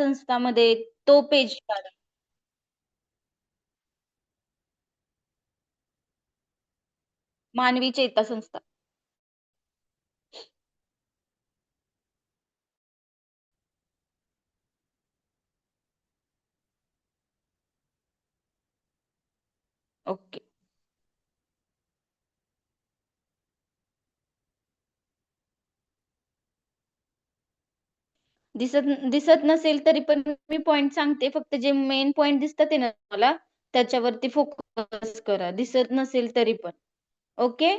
चेतासंस्थामध्ये तो पेज काढा. मानवी चेतासंस्था. ओके. दिसत दिसत नसेल तरी पण मी पॉइंट सांगते, फक्त जे मेन पॉइंट दिसतात आहे ना मला त्याच्यावरती फोकस करा, दिसत नसेल तरी पण. ओके.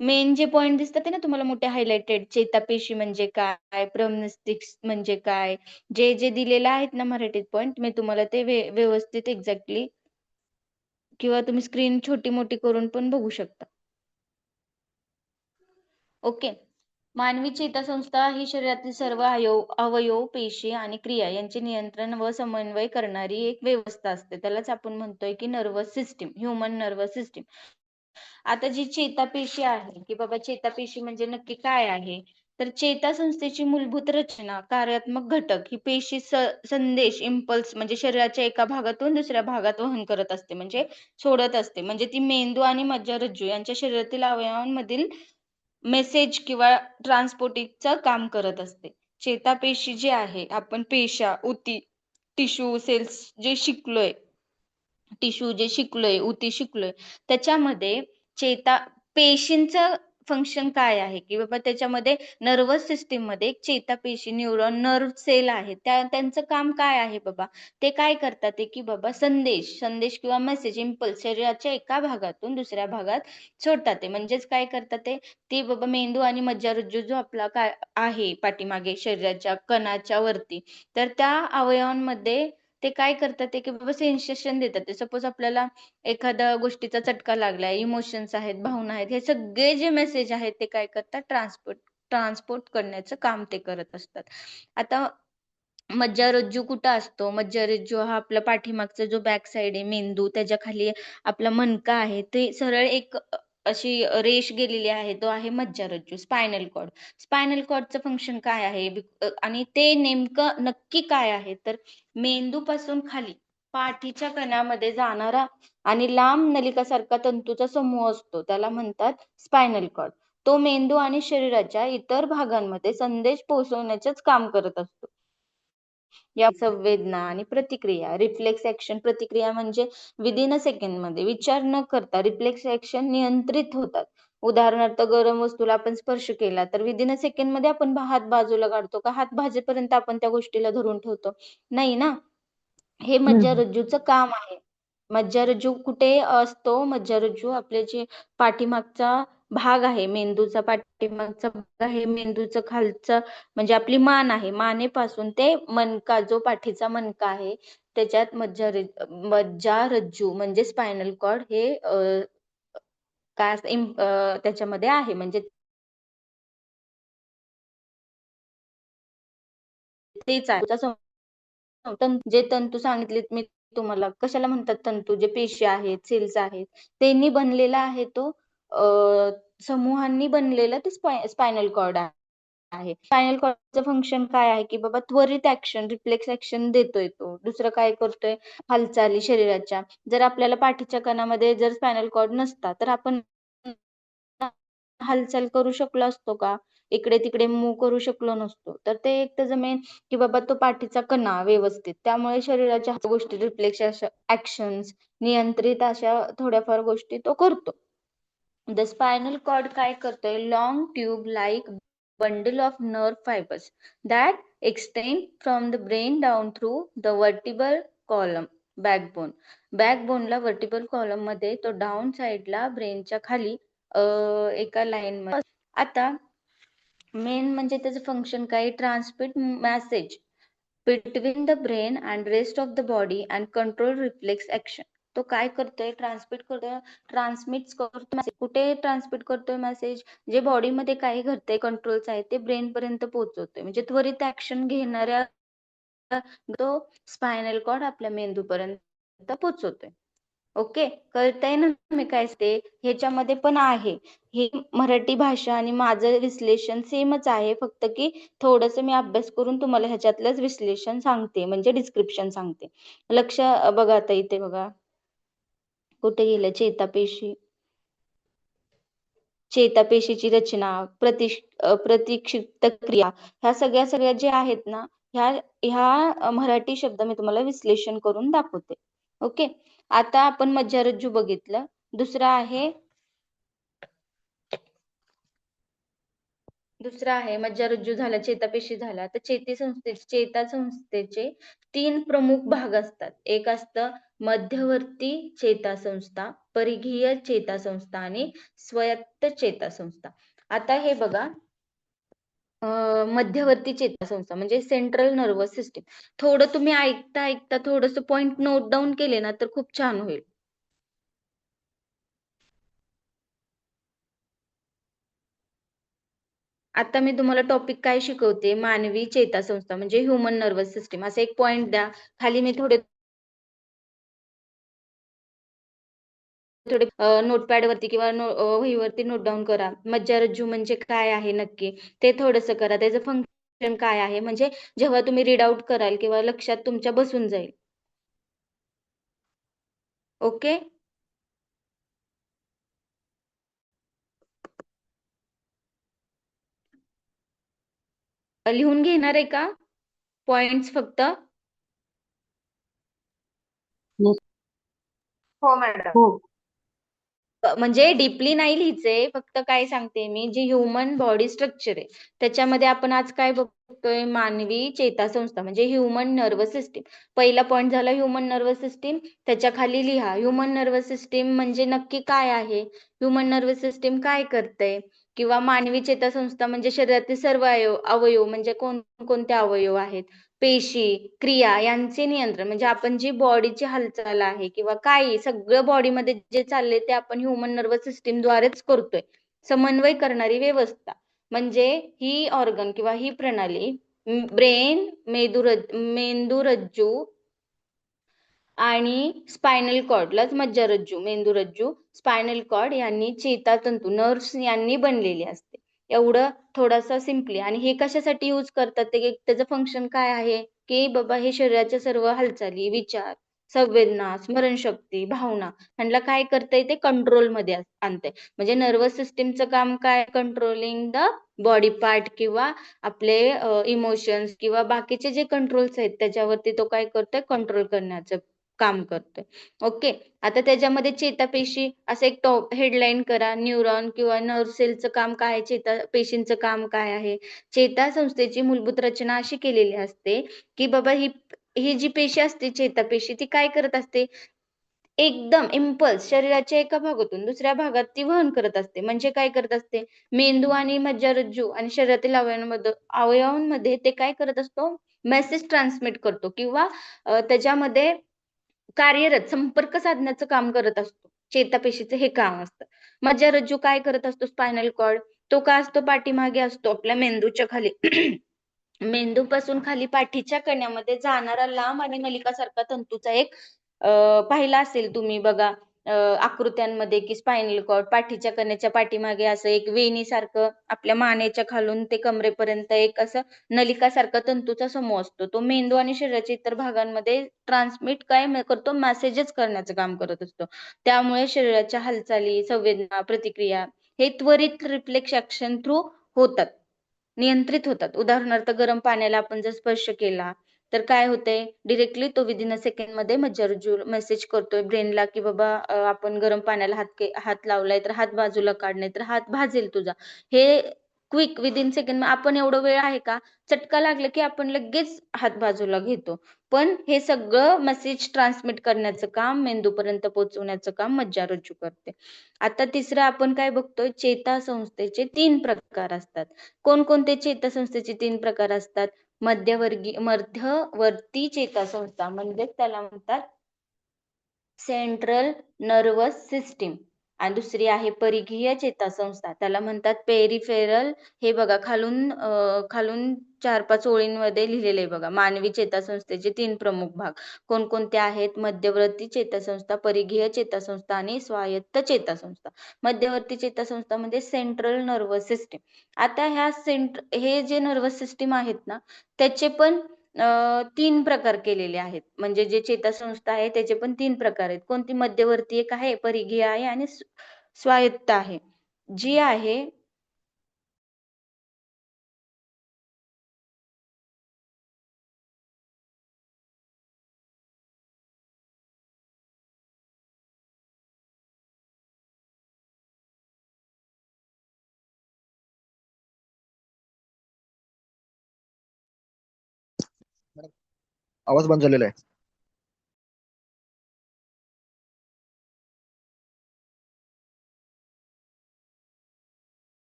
मेन जे पॉइंट दिसतात आहे ना तुम्हाला मोठे हायलाइटेड, चेतापेशी म्हणजे काय, प्रमनस्टिक्स म्हणजे काय, जे जे दिलेलं आहेत ना मराठीत पॉइंट, मी तुम्हाला ते व्यवस्थित एक्झॅक्टली, किंवा तुम्ही स्क्रीन छोटी मोठी करून पण बघू शकता. ओके. मानवी चेतासंस्था ही शरीरातील सर्व अवयव, पेशी आणि क्रिया यांचे नियंत्रण व समन्वय करणारी एक व्यवस्था असते. त्यालाच आपण म्हणतोय की nervous system, human nervous system. आता जी चेतापेशी आहे की बाबा, चेतापेशी म्हणजे नक्की काय आहे, तर चेतासंस्थेची मूलभूत रचना, कार्यात्मक घटक ही पेशी संदेश, इम्पल्स म्हणजे शरीराच्या एका भागातून दुसऱ्या भागात वहन करत असते, म्हणजे सोडत असते. म्हणजे ती मेंदू आणि मज्जारज्जू यांच्या शरीरातील अवयवांमधील मेसेज किंवा ट्रान्सपोर्टिंगचं काम करत असते. चेतापेशी जी आहे, आपण पेशा, ऊती, टिश्यू, सेल्स जे शिकलोय, टिश्यू जे शिकलोय, ऊती शिकलोय, त्याच्यामध्ये चेता पेशींचं फंक्शन काय आहे की बाबा, त्याच्यामध्ये नर्वस सिस्टीम मध्ये एक चेतापेशी, न्यूरॉन, नर्व सेल आहे, त्यांचं काम काय आहे बाबा, ते काय करतात ते की बाबा, संदेश संदेश किंवा मेसेज, इम्पल्स शरीराच्या एका भागातून दुसऱ्या भागात सोडतात. ते म्हणजेच काय करतात ते बाबा, मेंदू आणि मज्जारज्जू जो आपला काय आहे पाठीमागे शरीराच्या कणाच्या वरती, तर त्या अवयवांमध्ये ते काय करतात ते की बाबा, सेन्सेशन देतात. ते सपोज आपल्याला एखाद्या गोष्टीचा चटका लागलाय, इमोशन्स आहेत, भावना आहेत, हे सगळे जे मेसेज आहेत ते काय करतात, ट्रान्सपोर्ट करण्याचं काम ते करत असतात. आता मज्जारज्जू कुठं असतो, मज्जारज्जू हा आपला पाठीमागचा जो बॅक साइड आहे मेंदू, त्याच्या खाली आपला मणका आहे, ते सरळ एक अशी रेष गेलेली आहे, तो आहे मज्जारज्जू. स्पायनल कॉर्ड, स्पायनल कॉर्डचं फंक्शन काय आहे, आणि ते नेमकं नक्की काय आहे, तर मेंदू पासून खाली पाठीच्या कण्यामध्ये जाणारा आणि लांब नलिकासारखा तंतूचा समूह असतो, त्याला म्हणतात स्पायनल कॉर्ड. तो मेंदू आणि शरीराच्या इतर भागांमध्ये संदेश पोहोचवण्याचेच काम करत असतो. या संवेदना आणि प्रतिक्रिया, रिफ्लेक्स ऍक्शन, प्रतिक्रिया म्हणजे विदिन अ सेकंड मध्ये विचार न करता रिफ्लेक्स ऍक्शन नियंत्रित होतात. उदाहरणार्थ, गरम वस्तूला आपण स्पर्श केला तर विदिन अ सेकंड मध्ये आपण हात बाजूला काढतो का, हात भाजेपर्यंत आपण त्या गोष्टीला धरून ठेवतो? नाही ना. हे मज्जारज्जूचं काम आहे. मज्जारज्जू कुठे असतो, मज्जारज्जू आपले जे पाठीमागचा भाग आहे, मेंदूचा पाठीमागचा भाग आहे, मेंदूचं खालचं म्हणजे आपली मान आहे, मानेपासून ते मनका, जो पाठीचा मनका आहे, त्याच्यात मज्जारज्जू म्हणजे स्पायनल कॉर्ड हे काय त्याच्यामध्ये आहे. म्हणजे तेच आहे. जे तंतू सांगितलेत मी तुम्हाला, कशाला म्हणतात तंतू, जे पेशी आहेत, सेल्स आहेत, त्यांनी बनलेला आहे तो, समूहांनी बनलेला ते स्पायनल कॉर्ड आहे. स्पायनल कॉर्डचं फंक्शन काय आहे की बाबा, त्वरित ऍक्शन, रिफ्लेक्स ऍक्शन देतोय तो. दुसरं काय करतोय, हालचाली शरीराच्या. जर आपल्याला पाठीच्या कणामध्ये जर स्पायनल कॉर्ड नसता तर आपण हालचाल करू शकलो असतो का, इकडे तिकडे मूव्ह करू शकलो नसतो. तर ते एक त्याचं मेन की बाबा, तो पाठीचा कणा व्यवस्थित, त्यामुळे शरीराच्या गोष्टी, रिफ्लेक्स ऍक्शन्स, नियंत्रित अशा थोड्याफार गोष्टी तो करतो. द स्पायनल कॉर्ड काय करतोय, long tube like bundle of nerve fibers that extend from the brain down through the vertebral column, backbone. बॅकबोनला, वर्टिबल कॉलम मध्ये, तो डाऊन साइडला ब्रेनच्या खाली एका लाईन मध्ये. आता मेन म्हणजे त्याचं फंक्शन काय, transmit message between the brain and rest of the body and control reflex action. तो काय करतोय, ट्रान्समिट करतोय, ट्रान्समिट करतोय मेसेज. कुठे ट्रान्समिट करतोय मेसेज, जे बॉडीमध्ये काय घडतंय, कंट्रोल्स आहे, ते ब्रेन पर्यंत पोहोचवतोय. म्हणजे त्वरित ऍक्शन घेणाऱ्या तो स्पायनल कॉर्ड आपल्या मेंदूपर्यंत पोहोचवतोय. ओके, कळतंय ना मी काय ते? ह्याच्यामध्ये पण आहे. ही मराठी भाषा आणि माझं विश्लेषण सेमच आहे, फक्त की थोडंसं मी अभ्यास करून तुम्हाला ह्याच्यातलंच विश्लेषण सांगते, म्हणजे डिस्क्रिप्शन सांगते. लक्ष बघा आता इथे बघा, कुठे गेलं चेतापेशी. चेतापेशीची रचना, प्रतिक्षिप्त क्रिया, ह्या सगळ्या सगळ्या जे आहेत ना, ह्या ह्या मराठी शब्द मी तुम्हाला विश्लेषण करून दाखवते. ओके, आता आपण मज्जारज्जू बघितलं. दुसरा आहे मज्जारज्जू झाला, चेतापेशी झाला. तर चेतासंस्थेचे तीन प्रमुख भाग असतात. एक असतं मध्यवर्ती चेतासंस्था, परिघीय चेतासंस्था आणि स्वायत्त चेतासंस्था. आता हे बघा, मध्यवर्ती चेतासंस्था म्हणजे सेंट्रल नर्वस सिस्टीम. थोडं तुम्ही ऐकता ऐकता थोडस पॉइंट नोट डाऊन केले ना तर खूप छान होईल. आता मी तुम्हाला टॉपिक काय शिकवते, मानवी चेतासंस्था म्हणजे ह्युमन नर्वस सिस्टीम. असं एक पॉइंट द्या, खाली मी थोडे थोडे नोटपॅड वरती किंवा वहीवरती नोट डाऊन करा. मज्जारज्जू म्हणजे काय आहे नक्की ते थोडंसं करा, त्याचं फंक्शन काय आहे, म्हणजे जेव्हा तुम्ही रीड आउट कराल किंवा लक्षात तुमच्या बसून जाईल. ओके, लिहून घेणार आहे का पॉइंट्स फक्त? हो मॅडम. हो. म्हणजे डीपली नाही लिहायचंय, फक्त काय सांगते मी, जी ह्युमन बॉडी स्ट्रक्चर आहे त्याच्यामध्ये आपण आज काय बघतोय, मानवी चेतासंस्था म्हणजे ह्युमन नर्वस सिस्टीम. पहिला पॉइंट झाला ह्युमन नर्वस सिस्टीम, त्याच्या खाली लिहा ह्युमन नर्वस सिस्टीम म्हणजे नक्की काय आहे, ह्युमन नर्वस सिस्टीम काय करते, किंवा मानवी चेतासंस्था म्हणजे शरीरातील सर्व अवयव म्हणजे कोणते अवयव आहेत, पेशी, क्रिया यांचे नियंत्रण म्हणजे आपण जी बॉडीची हालचाल आहे किंवा काही सगळं बॉडीमध्ये जे चाललंय ते आपण ह्युमन नर्वस सिस्टीम द्वारेच करतोय. समन्वय करणारी व्यवस्था म्हणजे ही ऑर्गन किंवा ही प्रणाली ब्रेन, मेंदुरज्जू आणि स्पायनल कॉर्डलाच मज्जारज्जू, मेंदुरज्जू, स्पायनल कॉर्ड यांनी चेतातंतू नर्व्स यांनी बनलेली असते. एवढं थोडासा सिम्पली. आणि हे कशासाठी यूज करतात, ते त्याचं फंक्शन काय आहे, की बाबा हे शरीराच्या सर्व हालचाली, विचार, संवेदना, स्मरणशक्ती, भावना ह्यांना काय करतंय, ते कंट्रोल मध्ये आणतंय. म्हणजे नर्वस सिस्टीमचं काम काय, कंट्रोलिंग द बॉडी पार्ट किंवा आपले इमोशन्स किंवा बाकीचे जे कंट्रोल्स आहेत त्याच्यावरती तो काय करतोय, कंट्रोल करण्याचं काम करतोय. ओके, आता त्याच्यामध्ये चेतापेशी असं एक टॉप हेडलाईन करा, न्यूरॉन किंवा नर्व्ह सेलचं काम काय आहे, चेतापेशींचं काम काय आहे. चेतासंस्थेची मूलभूत रचना अशी केलेली असते की बाबा ही जी पेशी असते चेतापेशी, ती काय करत असते, एकदम इम्पल्स शरीराच्या एका भागातून दुसऱ्या भागात ती वहन करत असते. म्हणजे काय करत असते, मेंदू आणि मज्जारज्जू आणि शरीरातील अवयवांमध्ये ते काय करत असतो, मेसेज ट्रान्समिट करतो किंवा त्याच्यामध्ये कार्यरत संपर्क साधण्याचं काम करत असतो. चेतापेशीचं हे काम असतं. मज्जारज्जू काय करत असतो, स्पायनल कॉर्ड, तो का असतो, पाठीमागे असतो आपल्या मेंदूच्या खाली. मेंदूपासून खाली पाठीच्या कण्यामध्ये जाणारा लांब आणि नलिकासारखा तंतूचा एक पाहिला असेल तुम्ही बघा, आकृत्यांमध्ये, की स्पायनल कॉर्ड पाठीच्या कण्याच्या पाठीमागे असं एक वेणी सारखं आपल्या मानेच्या खालून ते कमरेपर्यंत एक असं नलिकासारखा तंतूचा समूह असतो. तो मेंदू आणि शरीराच्या इतर भागांमध्ये ट्रान्समिट काय करतो, मेसेजेस करण्याचं काम करत असतो. त्यामुळे शरीराच्या हालचाली, संवेदना, प्रतिक्रिया हे त्वरित रिफ्लेक्स ऍक्शन थ्रू होतात, नियंत्रित होतात. उदाहरणार्थ गरम पाण्याला आपण जर स्पर्श केला तर काय होतंय, डिरेक्टली तो विदिन अ सेकंड मध्ये मज्जारज्जू मेसेज करतोय ब्रेनला की बाबा आपण गरम पाण्याला हात लावलाय तर हात बाजूला काढ, नाही तर हात भाजेल तुझा. हे क्विक विदिन सेकंड. आपण एवढं वेळ आहे का, चटका लागला की आपण लगेच हात बाजूला घेतो. पण हे सगळं मेसेज ट्रान्समिट करण्याचं काम, मेंदूपर्यंत पोहोचवण्याचं काम मज्जारज्जू करते. आता तिसरं आपण काय बघतोय, चेतासंस्थेचे तीन प्रकार असतात. कोणकोणते चेतासंस्थेचे तीन प्रकार असतात, मध्यवर्ती चेतासंस्था म्हणजे त्याला म्हणतात सेंट्रल नर्वस सिस्टीम, आणि दुसरी आहे परिघीय चेतासंस्था, त्याला म्हणतात पेरिफेरल. हे बघा खालून 4-5 ओळींमध्ये लिहिलेले आहे बघा. मानवी चेतासंस्थेचे 3 प्रमुख भाग कोणकोणते आहेत? मध्यवर्ती चेतासंस्था, परिघीय चेतासंस्था आणि स्वायत्त चेतासंस्था. मध्यवर्ती चेतासंस्था म्हणजे सेंट्रल नर्वस सिस्टीम. आता हे जे नर्वस सिस्टीम आहेत ना, त्याचे पण 3 प्रकार केलेले आहेत. म्हणजे जे चेतासंस्था आहे त्याचे पण 3 प्रकार आहेत. कोणती? मध्यवर्ती एक आहे, परिघीय आहे आणि स्वायत्त आहे. जी आहे आवाज बंद झालेला आहे.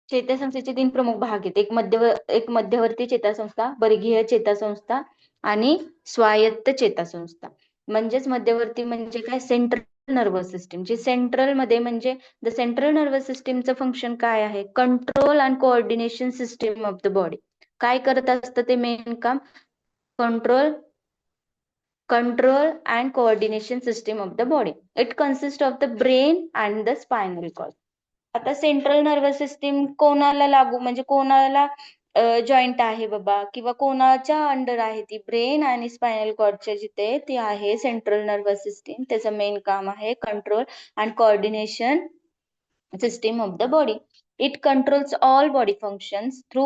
चेतासंस्थेचे 3 प्रमुख भाग आहेत. एक मध्यवर्ती चेतासंस्था, परिघीय चेतासंस्था आणि स्वायत्त चेतासंस्था. म्हणजेच मध्यवर्ती म्हणजे काय? Central nervous system. जी सेंट्रल मध्ये म्हणजे द सेंट्रल नर्वस सिस्टीमचं फंक्शन काय आहे? Control and coordination system of the body. काय करत असतं ते मेन काम? Control and coordination system of the body. It consists of the brain and the spinal cord. आता सेंट्रल नर्वस सिस्टीम कोणाला लागू म्हणजे कोणाला जॉईंट आहे बाबा, किंवा कोणाच्या अंडर आहे ती? ब्रेन आणि स्पायनल कॉर्डच्या जिथे ती आहे सेंट्रल नर्वस सिस्टीम. त्याचं मेन काम आहे control and coordination system of the body. It controls all body functions through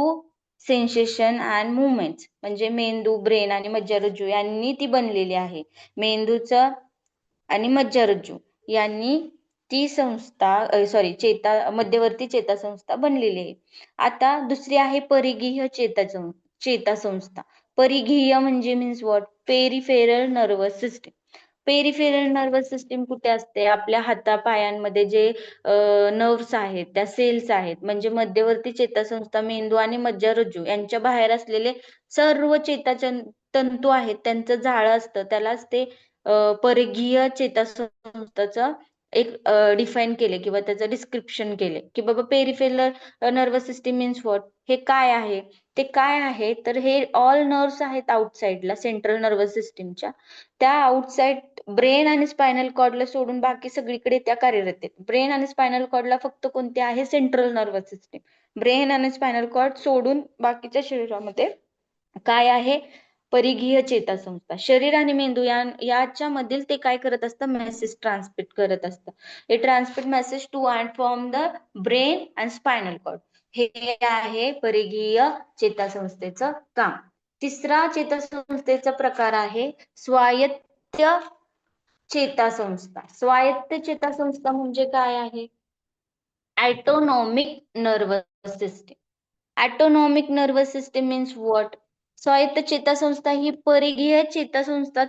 sensation and movements. म्हणजे मेंदू, ब्रेन आणि मज्जारज्जू यांनी ती बनलेली आहे. मेंदूचं आणि मज्जारज्जू यांनी ती मध्यवर्ती चेतासंस्था बनलेली आहे. आता दुसरी आहे परिघीय चेतासंस्था. परिघीय म्हणजे means what? Peripheral nervous system. Peripheral nervous system कुठे असते? आपल्या हातापायांमध्ये जे नर्व्स आहेत, त्या सेल्स आहेत. म्हणजे मध्यवर्ती चेतासंस्था, मेंदू आणि मज्जारज्जू यांच्या बाहेर असलेले सर्व तंतू आहेत, त्यांचं जाळं असतं. त्यालाच ते परिघीय चेतासंस्थाचं एक डिफाईन केले किंवा त्याचं डिस्क्रिप्शन केले की बाबा peripheral nervous system means what? हे काय आहे? ते काय आहे तर हे ऑल नर्व्स आहेत आउटसाइडला सेंट्रल नर्वस सिस्टीमच्या. त्या आउटसाइड ब्रेन आणि स्पायनल कॉर्डला सोडून बाकी सगळीकडे त्या कार्यरत आहेत. ब्रेन आणि स्पायनल कॉर्डला फक्त कोणते आहे? Central nervous system. ब्रेन आणि स्पायनल कॉर्ड सोडून बाकीच्या शरीरामध्ये काय आहे? परिघीय चेतासंस्था. शरीर आणि मेंदू याच्या मधील ते काय करत असतं? मेसेज ट्रान्समिट करत असतं. हे transmit message to and from the brain and spinal cord. हे आहे परिघीय चेतासंस्थेचं काम. तिसरा चेतासंस्थेचा प्रकार आहे स्वायत्त चेतासंस्था. स्वायत्त चेतासंस्था म्हणजे काय आहे? Autonomic nervous system. Autonomic nervous system means what? स्वायत्त चेतासंस्था ही परिघीय चेतासंस्था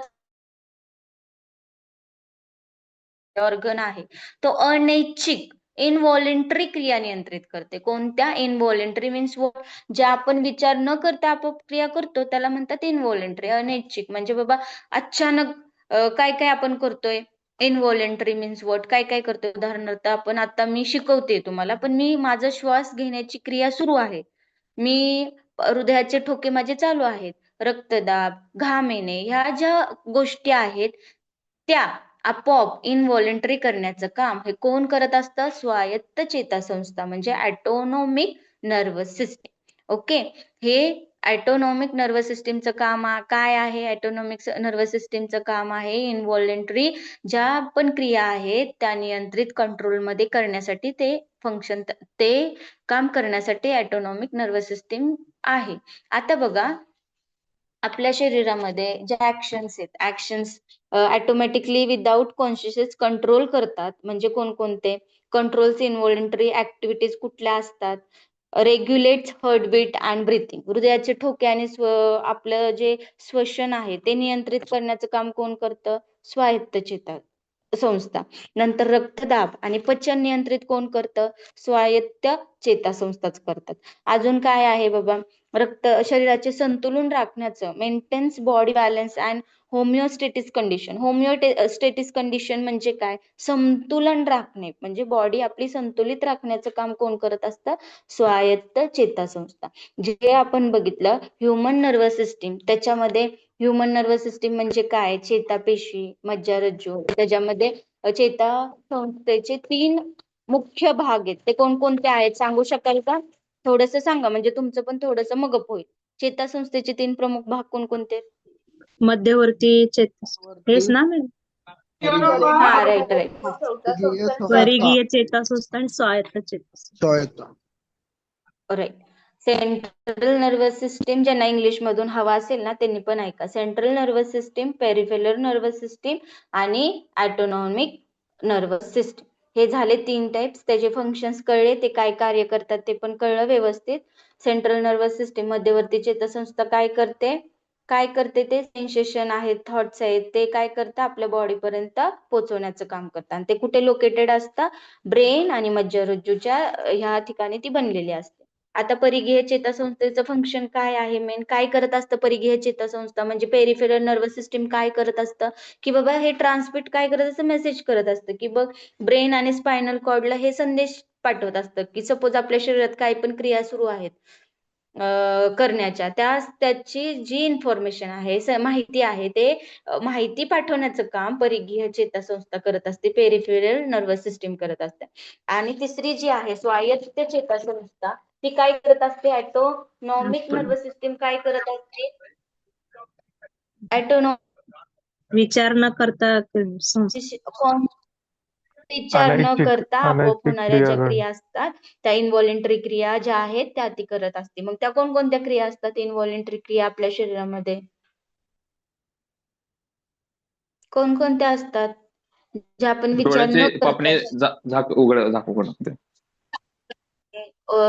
ऑर्गन आहे, तो अनैच्छिक इनव्हॉलेंटरी क्रिया नियंत्रित करते. कोणत्या? इनव्हॉलेंटरी मीन्स ज्या आपण विचार न करता आपोआप क्रिया करतो त्याला म्हणतात इनव्हॉलेंटरी. अनैच्छिक म्हणजे बाबा अचानक काय काय आपण करतोय. इनव्हॉलेंटरी मीन्स व्हॉट? काय काय करतोय? उदाहरणार्थ आपण आता मी शिकवते तुम्हाला, पण मी माझा श्वास घेण्याची क्रिया सुरू आहे. मी हृदयाचे ठोके माझे चालू आहेत. रक्तदाब, घाम येणे, ह्या ज्या गोष्टी आहेत त्या आपोआप इनव्हॉलेंटरी करण्याचं काम हे कोण करत असतं? स्वायत्त चेतासंस्था म्हणजे ॲटोनॉमिक नर्वस सिस्टीम. ओके. हे ॲटोनॉमिक नर्वस सिस्टीमचं काम काय आहे? ॲटोनॉमिक नर्वस सिस्टीमचं काम आहे इनव्हॉलेंटरी ज्या पण क्रिया आहेत त्या नियंत्रित कंट्रोलमध्ये करण्यासाठी ते काम करण्यासाठी ॲटोनॉमिक नर्वस सिस्टीम आहे. आता बघा आपल्या शरीरामध्ये ज्या actions automatically without conscious control करतात म्हणजे कोणकोणते? कंट्रोल्स इनव्हॉलेंटरी ऍक्टिव्हिटीज कुठल्या असतात? रेग्युलेट्स हार्टबीट अँड ब्रीथिंग. हृदयाचे ठोके आणि आपलं जे श्वसन आहे ते नियंत्रित करण्याचं काम कोण करतं? स्वायत्त चेता संस्था. नंतर रक्तदाब आणि पचन नियंत्रित कोण करतं? स्वायत्त चेतासंस्थाच करतात. अजून काय आहे बाबा? शरीराचे संतुलन राखण्याचं, maintains body balance and homeostasis condition. Homeostasis condition म्हणजे काय? संतुलन राखणे, म्हणजे बॉडी आपली संतुलित राखण्याचं काम कोण करत असतं? स्वायत्त चेतासंस्था. जे आपण बघितलं ह्युमन नर्वस सिस्टीम, त्याच्यामध्ये ह्युमन नर्वस सिस्टीम म्हणजे काय? चेतापेशी, मज्जारज्जू, त्याच्यामध्ये चेतासंस्थेचे 3 मुख्य भाग आहेत. ते कोणकोणते आहेत सांगू शकाल का? थोडंसं सांगा, म्हणजे तुमचं पण थोडंसं मगअप होईल. चेतासंस्थेचे 3 प्रमुख भाग कोणकोणते आहेत? मध्यवर्ती चेता वरती हेच ना मॅम? हा, राईट राईट. परिघीय स्वायत्ता परिघीय चेतासंस्था आणि स्वायत्त चेतासंस्था. स्वायत्ता. राईट. सेंट्रल नर्वस सिस्टीम, ज्यांना इंग्लिश मधून हवा असेल ना त्यांनी पण ऐका. Central nervous system, peripheral nervous system आणि ऑटोनॉमिक नर्वस सिस्टीम. हे झाले 3 टाइप्स. त्याचे फंक्शन्स कळले, ते काय कार्य करतात ते पण कळलं व्यवस्थित. सेंट्रल नर्वस सिस्टीम, मध्यवर्ती चेतासंस्था काय करते? ते सेन्सेशन आहेत, थॉट्स आहेत, ते काय करतं? आपल्या बॉडी पर्यंत पोहोचवण्याचं काम करतात. आणि ते कुठे लोकेटेड असतात? ब्रेन आणि मज्जारज्जूच्या ह्या ठिकाणी ती बनलेली असते. आता परिघीय चेतासंस्थेचं फंक्शन काय आहे? मेन काय करत असतं परिघीय चेतासंस्था? म्हणजे पेरिफेरल नर्वस सिस्टीम काय करत असतं? की बाबा हे ट्रान्समिट काय करत असतं? मेसेज करत असतं की बघ ब्रेन आणि स्पायनल कॉर्डला हे संदेश पाठवत असतं की सपोज आपल्या शरीरात काही पण क्रिया सुरू आहेत करण्याच्या, त्याची जी इन्फॉर्मेशन आहे, माहिती आहे, ते माहिती पाठवण्याचं काम परिघीय चेतासंस्था करत असते, पेरिफेरल नर्वस सिस्टीम करत असते. आणि तिसरी जी आहे स्वायत्त चेतासंस्था, ती काय करत असते? ऑटोनॉमिक नर्वस सिस्टीम काय करत असते? विचार न करता विचार न करता आपोआप अनैतिक होणाऱ्या क्रिया ज्या घड क्रिया असतात, त्या इनव्हॉलेंटरी क्रिया ज्या आहेत त्या ती करत असते. मग त्या कोणकोणत्या क्रिया असतात इनव्हॉलेंटरी क्रिया आपल्या शरीरामध्ये? कोणकोणत्या असतात ज्या आपण विचार न डोळ्याचे करता? पापणे झाक उघड.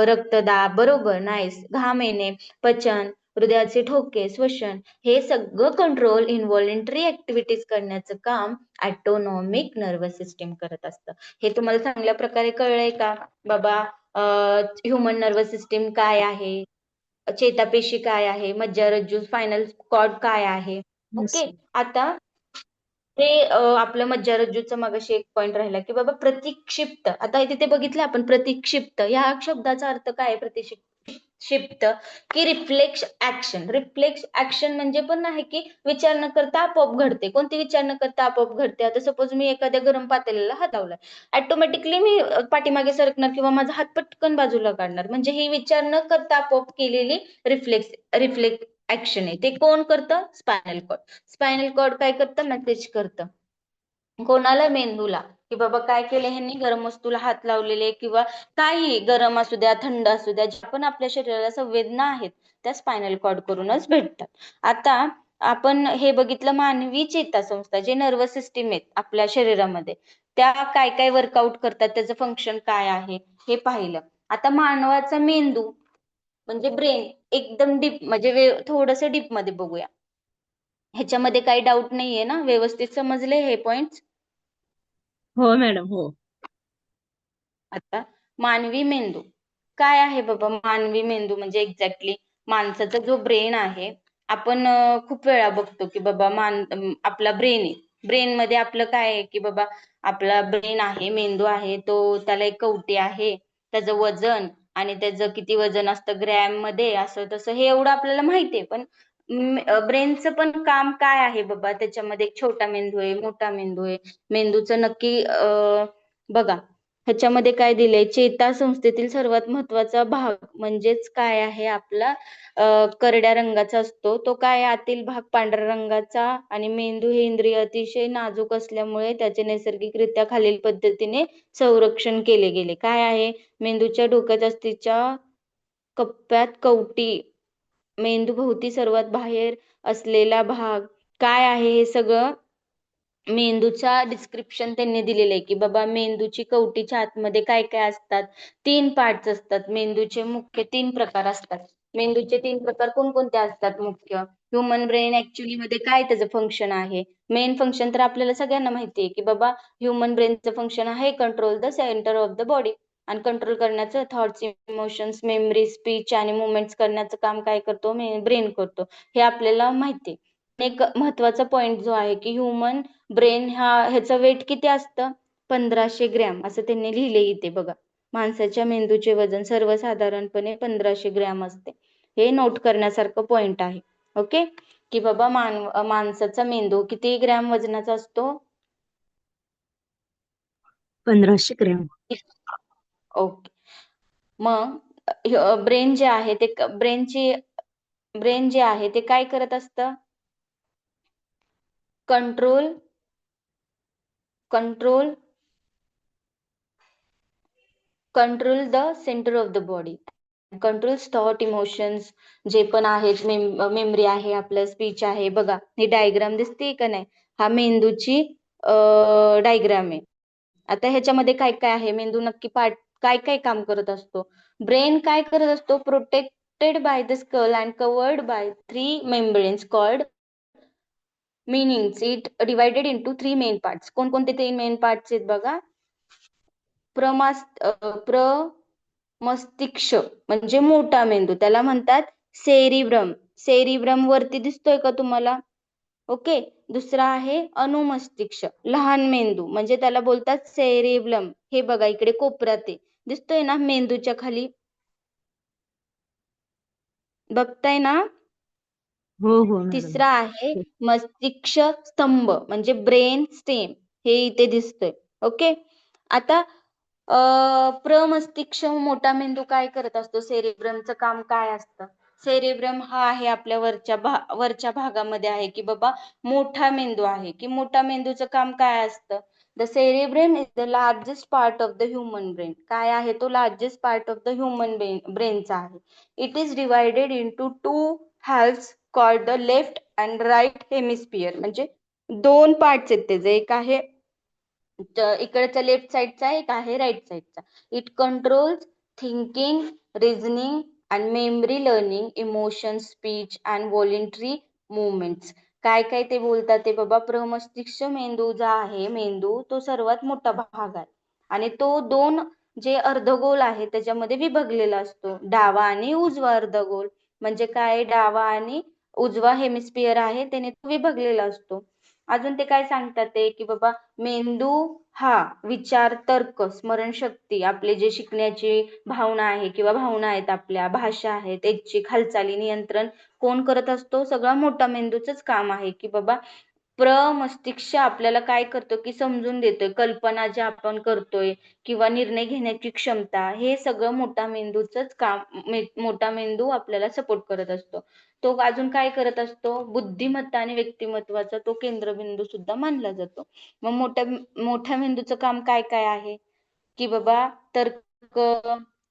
रक्तदाब, बरोबर, नाईस. घाम येणे, पचन, हृदयाचे ठोके, श्वसन, हे सगळं कंट्रोल इनव्हॉलेंटरी ऍक्टिव्हिटीज करण्याचं काम ऑटोनॉमिक नर्वस सिस्टीम करत असतं. हे तुम्हाला चांगल्या प्रकारे कळलंय का बाबा? ह्युमन नर्वस सिस्टीम काय आहे, चेतापेशी काय आहे, मज्जारज्जू स्पायनल कॉर्ड काय आहे. ओके. आता ते आपलं मज्जारज्जूचं मगाशी एक पॉइंट राहिला की बाबा प्रतिक्षिप्त. आता तिथे बघितलं आपण प्रतिक्षिप्त या शब्दाचा अर्थ काय आहे? प्रतिक्षिप्त की रिफ्लेक्स ऍक्शन. रिफ्लेक्स ऍक्शन म्हणजे पण आहे की विचार न करता आपोआप घडते. कोणती विचार न करता आपोआप घडते? आता सपोज मी एखाद्या गरम पातेल्याला हात लावला, ऑटोमॅटिकली मी पाठीमागे सरकणार किंवा माझा हात पटकन बाजूला काढणार, म्हणजे ही विचार न करता आपोआप केलेली रिफ्लेक्स ऍक्शन आहे. ते कोण करतं? Spinal cord. स्पायनल कॉर्ड काय करतं? मेसेज करतं कोणाला? मेंदूला, की बाबा काय केलं ह्यांनी, गरम वस्तूला हात लावलेले किंवा काही गरम असू द्या, थंड असू द्या, ज्या पण आपल्या शरीराला संवेदना आहेत त्या स्पायनल कॉर्ड करूनच भेटतात. आता आपण हे बघितलं मानवी चेतासंस्था, जे नर्वस सिस्टीम आहेत आपल्या शरीरामध्ये, त्या काय काय वर्कआउट करतात, त्याचं फंक्शन काय आहे हे पाहिलं. आता मानवाचा मेंदू म्हणजे ब्रेन एकदम डीप, म्हणजे थोडस डीप मध्ये बघूया. ह्याच्यामध्ये काही डाऊट नाहीये ना? व्यवस्थित समजले हे पॉइंट? हो मॅडम, हो. आता मानवी मेंदू काय आहे बाबा? मानवी मेंदू म्हणजे एक्झॅक्टली माणसाचा जो ब्रेन आहे, आपण खूप वेळा बघतो की बाबा आपला ब्रेन आहे. ब्रेन मध्ये आपलं काय आहे की बाबा आपला ब्रेन आहे, मेंदू आहे, तो त्याला एक कवटी आहे, त्याचं वजन आणि त्याचं किती वजन असतं ग्रॅम मध्ये, असं तसं हे एवढं आपल्याला माहितीये. पण ब्रेनचं पण काम काय आहे बाबा? त्याच्यामध्ये एक छोटा मेंदू आहे, मोठा मेंदू आहे. मेंदूचं नक्की बघा ह्याच्यामध्ये काय दिलंय? चेतासंस्थेतील सर्वात महत्वाचा भाग म्हणजेच काय आहे आपला? करड्या रंगाचा असतो तो. काय? आतील भाग पांढऱ्या रंगाचा. आणि मेंदू हे इंद्रिय अतिशय नाजूक असल्यामुळे त्याचे नैसर्गिकरित्या खालील पद्धतीने संरक्षण केले गेले. काय आहे? मेंदूच्या डोक्यात अस्थिच्या कप्प्यात कवटी, मेंदू भोवती सर्वात बाहेर असलेला भाग. काय आहे हे सगळं? मेंदूचा डिस्क्रिप्शन त्यांनी दिलेलं आहे की बाबा मेंदूची कवटीच्या आतमध्ये काय काय असतात. 3 पार्ट्स असतात. मेंदूचे मुख्य 3 प्रकार असतात. मेंदूचे 3 प्रकार कोणकोणते असतात मुख्य? ह्युमन ब्रेन ऍक्च्युली मध्ये काय त्याचं फंक्शन आहे? मेन फंक्शन तर आपल्याला सगळ्यांना माहिती आहे की बाबा ह्युमन ब्रेनचं फंक्शन आहे control the centre of the body. आणि कंट्रोल करण्याचं थॉट्स, इमोशन्स, मेमरी, स्पीच आणि मुवमेंट्स करण्याचं काम काय करतो? ब्रेन करतो. हे आपल्याला माहिती आहे. एक महत्वाचा पॉइंट जो आहे की ह्युमन ब्रेन ह्याचं वेट किती असतं? 1500 ग्रॅम असं त्यांनी लिहिले इथे बघा. माणसाच्या मेंदूचे वजन सर्वसाधारणपणे 1500 ग्रॅम असते. हे नोट करण्यासारखं पॉइंट आहे. ओके, की बाबा माणसाचा मेंदू किती ग्रॅम वजनाचा असतो? 1500 ग्रॅम. ओके. मग ब्रेन जे आहे ते ब्रेन जे आहे ते काय करत असतं? Control the centre of the body, controls thought, emotions जे पण आहेत, मेमरी आहे, आपलं स्पीच आहे. बघा ही डायग्राम दिसते का नाही? हा मेंदूची डायग्राम आहे. आता ह्याच्यामध्ये काय काय आहे? मेंदू नक्की काय काय काम करत असतो? ब्रेन काय करत असतो? Protected by the skull and covered by 3 membranes called meanings. It divided into 3 main parts. कोणकोणते 3 मेन पार्ट्स आहेत बघा? प्रमस्तिष्क म्हणजे मोठा मेंदू, त्याला म्हणतात सेरिब्रम. सेरिब्रम वरती दिसतोय का तुम्हाला? ओके. दुसरा आहे अनुमस्तिष्क, लहान मेंदू, म्हणजे त्याला बोलतात सेरेब्रम. हे बघा इकडे कोपऱ्यात आहे, दिसतोय ना मेंदूच्या खाली? बघताय ना? हो हो मॅडम. तिसरा आहे मस्तिष्क स्तंभ म्हणजे ब्रेन स्टेम, हे इथे दिसतोय. ओके. आता प्रमस्तिष्क मोठा मेंदू काय करत असतो? सेरेब्रमचं काम काय असतं? सेरेब्रम हा आहे आपल्या वरच्या भागामध्ये आहे की बाबा मोठा मेंदू आहे. की मोठा मेंदूचं काम काय असतं? The cerebrum is the largest part of the human brain. काय आहे तो? Largest part of the human ब्रेनचा आहे. It is divided into 2 halves called the left and right hemisphere. म्हणजे 2 पार्ट्स आहेत त्याचे, एक आहे इकडचा लेफ्ट साइडचा, एक आहे राईट साइडचा. It controls thinking, reasoning and memory, learning, emotion, speech and voluntary movements. काय काय ते बोलतात ते बाबा? प्रमस्तिष्क मेंदू जो आहे, मेंदू तो सर्वात मोठा भाग आहे आणि तो 2 जे अर्धगोल आहे त्याच्यामध्ये विभागलेला असतो, डावा आणि उजवा अर्धगोल. म्हणजे काय? डावा आणि उजवा हेमिस्फिअर आहे त्याने तो विभागलेला असतो. अजून ते काय सांगतात ते की बाबा मेंदू हा विचार, तर्क, स्मरणशक्ती, आपले जे शिकण्याची भावना आहे किंवा भावना आहेत, आपल्या भाषा आहेत, त्याची हालचाली नियंत्रण कोण करत असतो? सगळा मोठा मेंदूचंच काम आहे. की बाबा प्रमस्तिष्क आपल्याला काय करतो? की समजून देतोय, कल्पना ज्या आपण करतोय किंवा निर्णय घेण्याची क्षमता, हे सगळं मोठा मेंदूचंच काम. मोठा मेंदू आपल्याला सपोर्ट करत असतो. तो अजून काय करत असतो? बुद्धिमत्ता आणि व्यक्तिमत्वाचा तो केंद्रबिंदू सुद्धा मानला जातो. मग मोठ्या मेंदूचं काम काय काय आहे? की बाबा तर्क,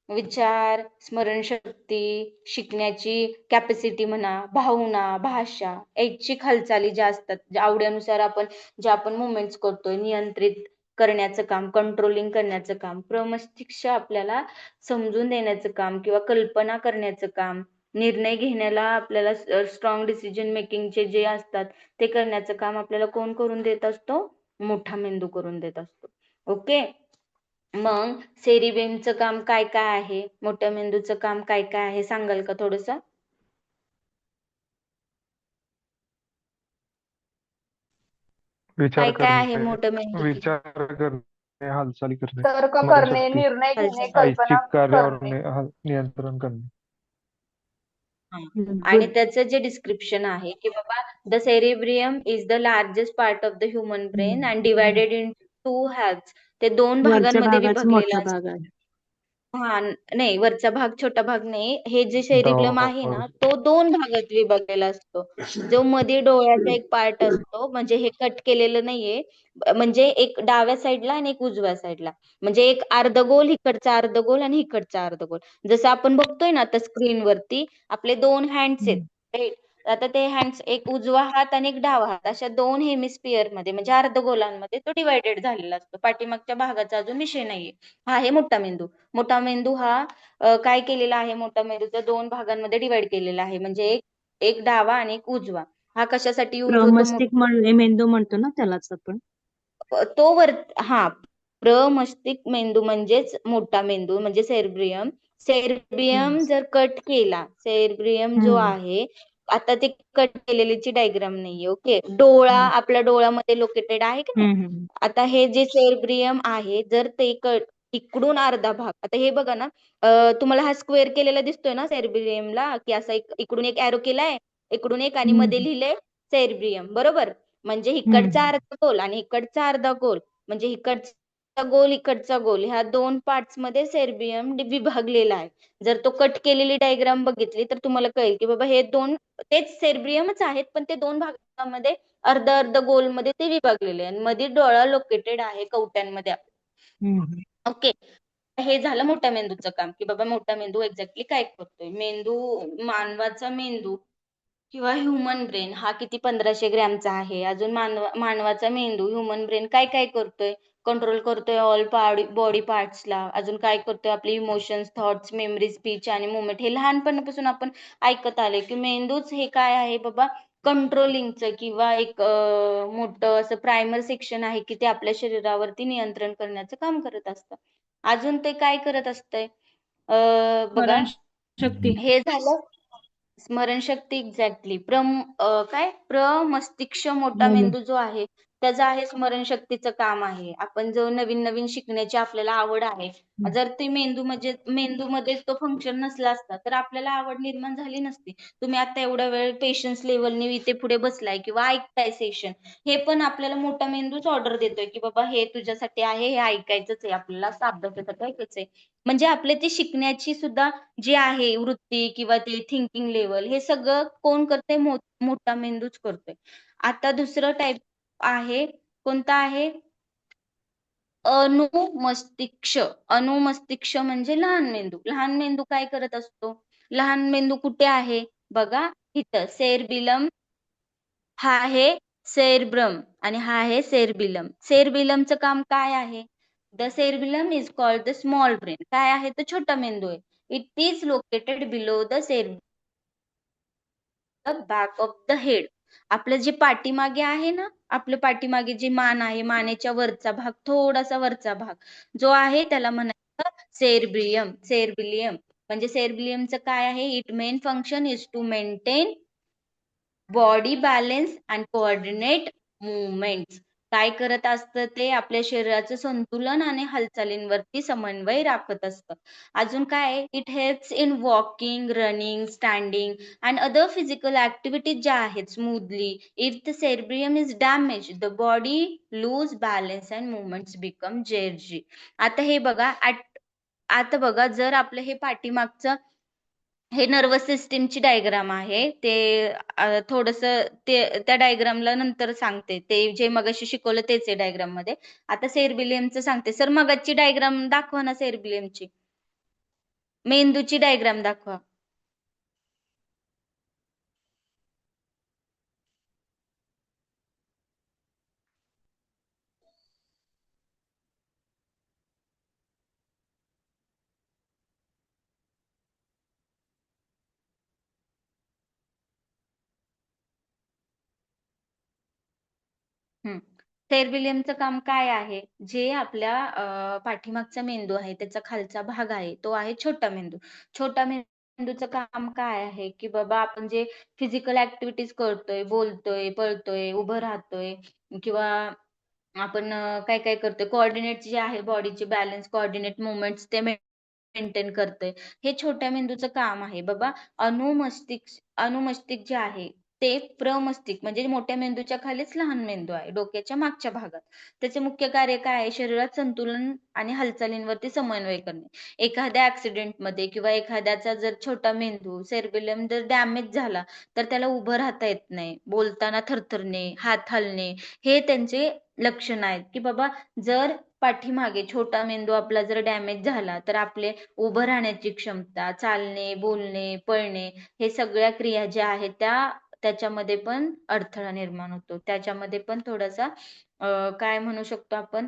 विचार, स्मरणशक्ती, शिकण्याची कॅपॅसिटी म्हणा, भावना, भाषा, ऐच्छिक हालचाली ज्या असतात, ज्या आवडीनुसार आपण मुवमेंट्स करतोय, नियंत्रित करण्याचं काम, कंट्रोलिंग करण्याचं काम. प्रमस्तिष्क आपल्याला समजून देण्याचं काम किंवा कल्पना करण्याचं काम, निर्णय घेण्याला आपल्याला स्ट्रॉंग डिसिजन मेकिंगचे जे असतात ते करण्याचं काम आपल्याला कोण करून देत असतो? मोठा मेंदू करून देत असतो. ओके. मग सेरिब्रमचं काम काय काय आहे? मोठ्या मेंदूचं काम काय काय आहे? सांगाल का थोडस? विचार काय काय आहे करणे, मोठ्या मेंदूचं? विचार करणे, हालचाली करणे, तर्क करणे, स्मरणशक्ती, निर्णय घेणे, हालचाल. कल्पना ऐच्छिक कार्यावर करणे. नियंत्रण करणे. आणि त्याचं जे डिस्क्रिप्शन आहे की बाबा the cerebrum is the largest part of the human brain and divided in 2 halves. ते 2 वरच्या भागांमध्ये भागाचा विभागलेला मोठा असतो. भाग आहे. हा नाही, वरचा भाग छोटा भाग नाही. हे जे सेरिब्रम आहे ना, डावा तो 2 भागात विभागलेला असतो. जो मध्ये डोळ्याचा एक पार्ट असतो, म्हणजे हे कट केलेलं नाहीये, म्हणजे एक डाव्या साईडला आणि एक उजव्या साईडला, म्हणजे एक अर्धगोल, इकडचा अर्धगोल आणि इकडचा अर्धगोल. जसं आपण बघतोय ना आता स्क्रीनवरती आपले 2 हँड्स आहेत, राईट? आता ते हँड्स एक उजवा हात आणि एक डावा हात अशा दोन हेमिस्फिअर मध्ये म्हणजे अर्धगोलांमध्ये तो डिवायडेड झालेला असतो. पाठीमागच्या भागाचा अजून विषय नाहीये. हा आहे मोठा मेंदू. मोठा मेंदू हा काय केलेला आहे, मोठा मेंदूचा दोन भागांमध्ये डिवाइड केलेला आहे. म्हणजे एक एक डावा आणि एक उजवा. हा कशासाठी यूज होतो? मेंदू म्हणतो ना त्यालाच आपण. तो वर हा प्रमस्तिष्क मेंदू म्हणजेच मोठा मेंदू म्हणजे सेरेब्रियम. सेरेब्रियम जर कट केला, सेरेब्रियम जो आहे आता ते कट केलेलीची डायग्राम नाहीये. ओके, डोळा आपल्या डोळ्यामध्ये लोकेटेड आहे की नाही. आता हे जे सेरेब्रियम आहे जर ते इकडून अर्धा भाग, आता हे बघा ना, तुम्हाला हा स्क्वेअर केलेला दिसतोय ना सेरेब्रियमला, की असा इकडून एक एरो केलाय, इकडून एक आणि मध्ये लिहिलंय सेरेब्रियम, बरोबर. म्हणजे इकडचा अर्धा गोल आणि इकडचा अर्धा गोल, म्हणजे इकडचा गोल इकडचा गोल, ह्या दोन पार्ट्स मध्ये सेरेब्रियम विभागलेला आहे. जर तो कट केलेली डायग्राम बघितली तर तुम्हाला कळेल की बाबा हे दोन तेच सेरेब्रियमच आहेत, पण ते दोन भागामध्ये अर्ध अर्ध गोल मध्ये ते विभागलेले आहे. मध्ये डोळा लोकेटेड आहे कवट्यांमध्ये. ओके, हे झालं मोठ्या मेंदूचं काम, की बाबा मोठा मेंदू एक्झॅक्टली काय करतोय. मानवाचा मेंदू किंवा ह्युमन ब्रेन हा किती 1500 ग्रॅमचा आहे. अजून मानवाचा मेंदू ह्युमन ब्रेन काय काय करतोय, कंट्रोल करतोय ऑल बॉडी पार्ट्सला. अजून काय करतोय, आपले इमोशन्स, थॉट्स, मेमरी, स्पीच आणि मुवमेंट. हे लहानपणापासून आपण ऐकत आले की मेंदूच हे काय आहे बाबा, कंट्रोलिंगचं किंवा एक मोठं असं प्रायमर सेक्शन आहे की ते आपल्या शरीरावरती नियंत्रण करण्याचं काम करत असतं. अजून ते काय करत असतंय, बघा, हे झालं स्मरणशक्ती. एक्झॅक्टली. प्रमस्तिष्क मोठा मेंदू जो आहे त्याचं आहे स्मरणशक्तीचं काम आहे. आपण जो नवीन नवीन शिकण्याची आपल्याला आवड आहे, जर ती मेंदूमध्ये तो फंक्शन नसला असता तर आपल्याला आवड निर्माण झाली नसती. तुम्ही आता एवढा वेळ पेशन्स लेवलने इथे पुढे बसलाय किंवा ऐकताय सेशन, हे पण आपल्याला मोठा मेंदूच ऑर्डर देतोय की बाबा हे तुझ्यासाठी आहे, हे ऐकायचंच आहे, आपल्याला अभ्यासासाठी ऐकायचंय. म्हणजे आपले ते शिकण्याची सुद्धा जी आहे वृत्ती किंवा ते थिंकिंग लेवल, हे सगळं कोण करते, मोठा मेंदूच करतोय. आता दुसरं टाईप आहे, कोणता आहे, अनुमस्तिष्क. अनुमस्तिष्क म्हणजे लहान मेंदू. लहान मेंदू काय करत असतो, लहान मेंदू कुठे आहे बघा, इथं सेरेबिलम, हा आहे सेरेब्रम आणि हा आहे सेरेबिलम. सेरेबिलमचं काम काय आहे, the cerebellum is called the small brain. काय आहे, तर छोटा मेंदू आहे. It is located below the back of the head. आपलं जे पाठीमागे आहे ना, आपलं पाठीमागे जे मान आहे, मानेच्या वरचा भाग, थोडासा वरचा भाग जो आहे त्याला म्हणायचं सेरेब्रियम. सेरेबिलियम म्हणजे सेरेबिलियमचं काय आहे, it main function is to maintain body balance and coordinate movements. काय करत असतं ते, आपल्या शरीराचं संतुलन आणि हालचालींवरती समन्वय राखत असतं. अजून काय, it helps in walking, running, standing and other physical activities ज्या आहेत smoothly. If the cerebrum is damage the body lose balance and movements become jerky. आता हे बघा, आता बघा, जर आपलं हे पाठीमागचं हे नर्वस सिस्टीमची डायग्राम आहे, ते थोडस ते त्या डायग्रामला नंतर सांगते. ते जे मगाशी शिकवलं तेच आहे डायग्राम मध्ये. आता सेरेबिलियमचं सांगते. सर मगाची डायग्राम दाखवा ना, सेरेबिलियमची मेंदूची डायग्राम दाखवा. सेरेबिलियमचं काम काय आहे, जे आपल्या पाठीमागचा मेंदू आहे त्याचा खालचा भाग आहे तो आहे छोटा मेंदू. छोटा मेंदूचं काम काय आहे, की बाबा आपण जे फिजिकल ऍक्टिव्हिटीज करतोय, बोलतोय, पळतोय, उभं राहतोय किंवा आपण काय काय करतोय, कोऑर्डिनेट जे आहे बॉडीचे बॅलन्स, कोऑर्डिनेट मुवमेंट्स ते मेंटेन करतोय, हे छोट्या मेंदूचं काम आहे बाबा. अनुमस्तिष्क जे आहे ते प्रमस्तिष्क म्हणजे मोठ्या मेंदूच्या खालीच लहान मेंदू आहे, डोक्याच्या मागच्या भागात. त्याचे मुख्य कार्य काय आहे, शरीरात संतुलन आणि हालचालींवरती समन्वय करणे. एखाद्या ऍक्सिडेंट मध्ये किंवा एखाद्याचा जर छोटा मेंदू सेरेबिलम जर डॅमेज झाला तर त्याला उभं राहता येत नाही, बोलताना थरथरणे, हात हलणे, हे त्यांचे लक्षण आहेत. की बाबा जर पाठीमागे छोटा मेंदू आपला जर डॅमेज झाला तर आपले उभं राहण्याची क्षमता, चालणे, बोलणे, पळणे, हे सगळ्या क्रिया ज्या आहेत त्या त्याच्यामध्ये पण अडथळा निर्माण होतो. त्याच्यामध्ये पण थोडासा काय म्हणू शकतो आपण,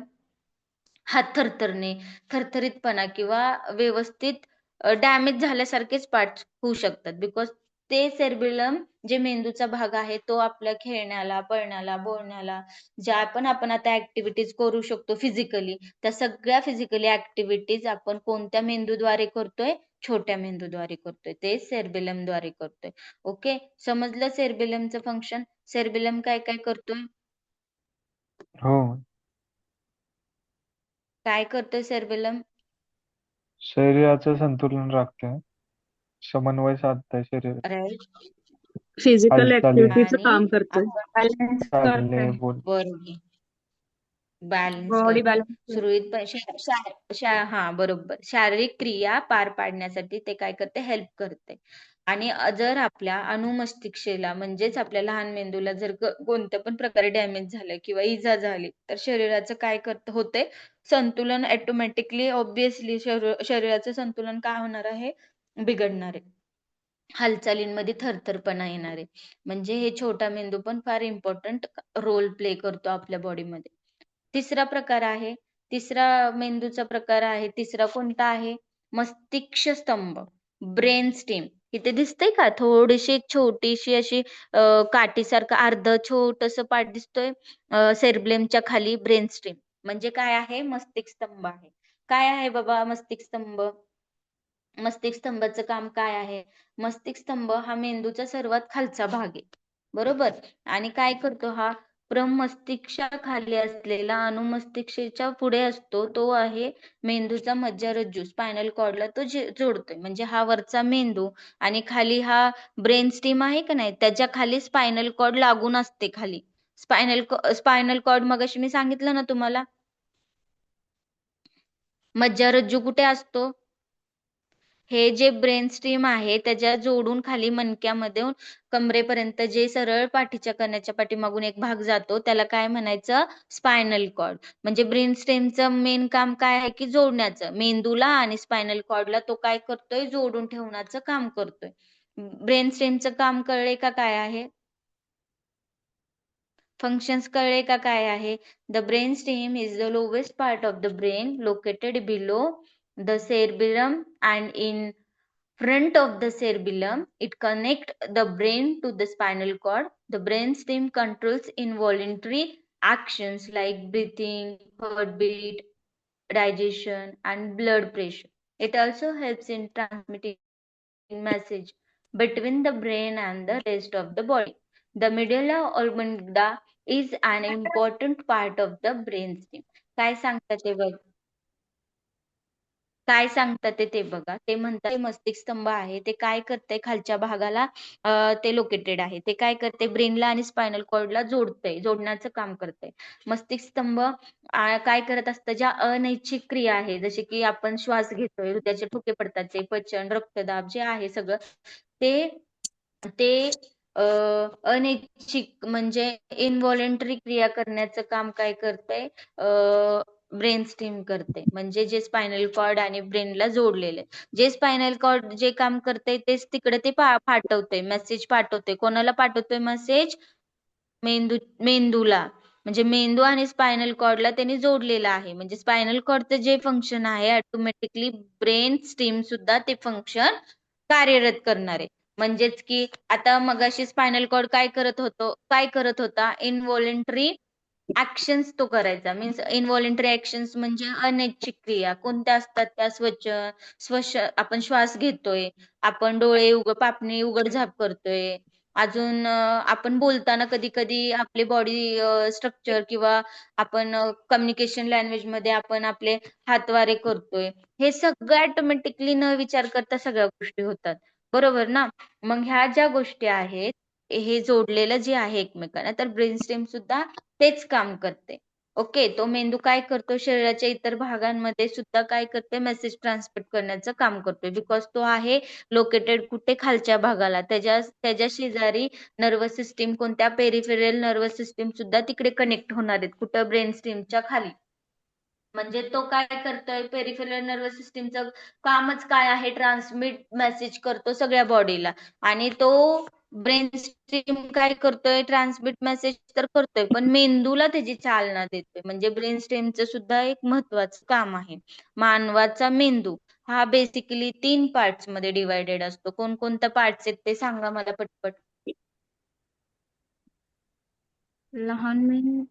हात थरथरणे, थरथरीतपणा किंवा व्यवस्थित डॅमेज झाल्यासारखेच पार्ट्स होऊ शकतात. बिकॉज ते सेर्बेलम जे मेंदूचा भाग आहे तो आपल्या खेळण्याला, पळण्याला, बोलण्याला, ज्या पण आपण आता ऍक्टिव्हिटीज करू शकतो फिजिकली, त्या सगळ्या फिजिकली ऍक्टिव्हिटीज आपण कोणत्या मेंदूद्वारे करतोय? छोट्या मेंदूद्वारे करतोय, ते सेर्बेलम द्वारे करतोय. ओके, समजलं सेर्बेलमचं फंक्शन? सेर्बेलम काय काय करतोय? हो. काय करतोय सेर्बेलम? शरीराचं संतुलन राखते. समन्वय साधते शरीर. राईट. फिजिकल हालचाली, ऍक्टिव्हिटीचं आणि काम करतोय. आपण बॅलन्स चालणे, करतोय. बोल. बरोबर बॅलन्स बॉडी करतोय. बॅलन्स सुरळीत हा बरोबर, शारीरिक क्रिया पार पाडण्यासाठी ते काय करते? हेल्प करते. आणि जर आपल्या अनुमस्तिष्केला म्हणजेच आपल्या लहान मेंदूला जर कोणत्या पण प्रकारे डॅमेज झालं किंवा इजा झाली तर शरीराचं काय होते? संतुलन ऑटोमॅटिकली ऑब्विसली शरीराचं संतुलन काय होणार आहे? बिघडणार आहे. हालचालींमध्ये थरथरपणा येणार आहे. म्हणजे हे छोटा मेंदू पण फार इम्पॉर्टंट रोल प्ले करतो आपल्या बॉडीमध्ये. तिसरा प्रकार आहे, तिसरा मेंदूचा प्रकार आहे, तिसरा कोणता आहे? मस्तिष्क स्तंभ, ब्रेन स्टेम. इथे दिसतंय का थोडीशी एक छोटीशी अशी काठीसारखं अर्ध छोटस पार्ट दिसतोय सेर्बेलमच्या खाली? ब्रेन स्टेम म्हणजे काय आहे? मस्तिष्क स्तंभ आहे. काय आहे बाबा मस्तिष्क स्तंभ? मस्तिष्क स्तंभाचं काम काय आहे? मस्तिष्क स्तंभ हा मेंदूचा सर्वात खालचा भाग आहे, बरोबर. आणि काय करतो हा? प्रमस्तिष्काखाली असलेला अनुमस्तिष्काच्या पुढे असतो तो आहे मेंदूचा मज्जारज्जू, स्पायनल कॉर्डला तो जोडतोय. म्हणजे हा वरचा मेंदू आणि खाली हा ब्रेन स्टीम आहे का नाही, त्याच्या खाली स्पायनल कॉर्ड लागून असते खाली. स्पायनल कॉर्ड मगाशी मी सांगितलं ना तुम्हाला. मज्जारज्जू कुठे असतो? हे जे ब्रेन स्टीम आहे त्याच्या जोडून खाली मणक्यामध्ये कमरेपर्यंत जे सरळ पाठीच्या कण्याच्या पाठीमागून एक भाग जातो त्याला काय म्हणायचं? Spinal cord. म्हणजे ब्रेन स्टेमचं मेन काम काय आहे? की जोडण्याचं. मेंदूला आणि स्पायनल कॉर्डला तो काय करतोय? जोडून ठेवण्याचं काम करतोय. ब्रेन स्टेमचं काम कळले का काय आहे? फंक्शन्स कळले का काय आहे? The brain stem is the lowest part of the brain located below the cerebellum, and in front of the cerebellum it connects the brain to the spinal cord. The brain stem controls involuntary actions like breathing, heartbeat, digestion, and blood pressure. It also helps in transmitting message between the brain and the rest of the body. The medulla oblongata is an important part of the brain stem. काय सांगतात ते बघ? काय सांगतात ते बघा. ते म्हणतात ते मस्तिष्क स्तंभ आहे ते काय करते? खालच्या भागाला ते लोकेटेड आहे. ते काय करते? ब्रेनला आणि स्पायनल कॉर्डला जोडते, जोडण्याचं काम करते. मस्तिष्क स्तंभ काय करत असतं? ज्या अनैच्छिक क्रिया आहे जसे की आपण श्वास घेतोय, हृदयाचे ठोके पडतात, ते पचन, रक्तदाब जे आहे सगळं ते ते अनैच्छिक म्हणजे इनव्हॉलेंटरी क्रिया करण्याचं काम काय करते? ब्रेन स्टीम करते. म्हणजे जे स्पायनल कॉर्ड आणि ब्रेनला जोडलेले, जे स्पायनल कॉर्ड जे काम करते तेच तिकडे ते पाठवते, मेसेज पाठवते. कोणाला पाठवतोय मेसेज? मेंदूला. म्हणजे मेंदू आणि स्पायनल कॉर्डला त्यांनी जोडलेला आहे. म्हणजे स्पायनल कॉर्डचं जे फंक्शन आहे ऑटोमॅटिकली ब्रेन स्टीम सुद्धा ते फंक्शन कार्यरत करणार आहे. म्हणजेच की आता मगाशी स्पायनल कॉर्ड काय करत होता? इनव्हॉलेंटरी ऍक्शन्स तो करायचा. मीन्स इनव्हॉलेंटरी ऍक्शन्स म्हणजे अनैच्छिक क्रिया कोणत्या असतात? त्या आपण श्वास घेतोय, आपण डोळे पापणी उघड-झाप करतोय, अजून आपण बोलताना कधी कधी आपले बॉडी स्ट्रक्चर किंवा आपण कम्युनिकेशन लँग्वेज मध्ये आपण आपले हातवारे करतोय. हे सगळं ऑटोमॅटिकली न विचार करता सगळ्या गोष्टी होतात, बरोबर ना. मग ह्या ज्या गोष्टी आहेत हे जोडलेलं जे आहे एकमेकांना, तर ब्रेन स्टेम सुद्धा तेच काम करते. ओके, तो मेंदू काय करतो? शरीराच्या इतर भागांमध्ये सुद्धा काय करते? मेसेज ट्रान्समिट करण्याचं काम करतोय. बिकॉज तो आहे लोकेटेड कुठे? खालच्या भागाला. त्याच्या शेजारी नर्वस सिस्टीम, कोणत्या? पेरिफेरल नर्वस सिस्टीम सुद्धा तिकडे कनेक्ट होणार आहेत. कुठं? ब्रेन स्टेमच्या खाली. म्हणजे तो काय करतोय, पेरिफेरल नर्वस सिस्टीमचं कामच काय आहे, ट्रान्समिट मेसेज करतो सगळ्या बॉडीला. आणि तो ब्रेन स्ट्रीम काय करतोय, ट्रान्समिट मेसेज तर करतोय, पण मेंदूला त्याची चालना देतोय. म्हणजे ब्रेन स्ट्रीमचं सुद्धा एक महत्वाचं काम आहे. मानवाचा मेंदू हा बेसिकली 3 पार्ट्स मध्ये डिवायडेड असतो. कोणकोणत्या पार्ट्स आहेत ते सांगा मला पटपट. लहान मेंदू,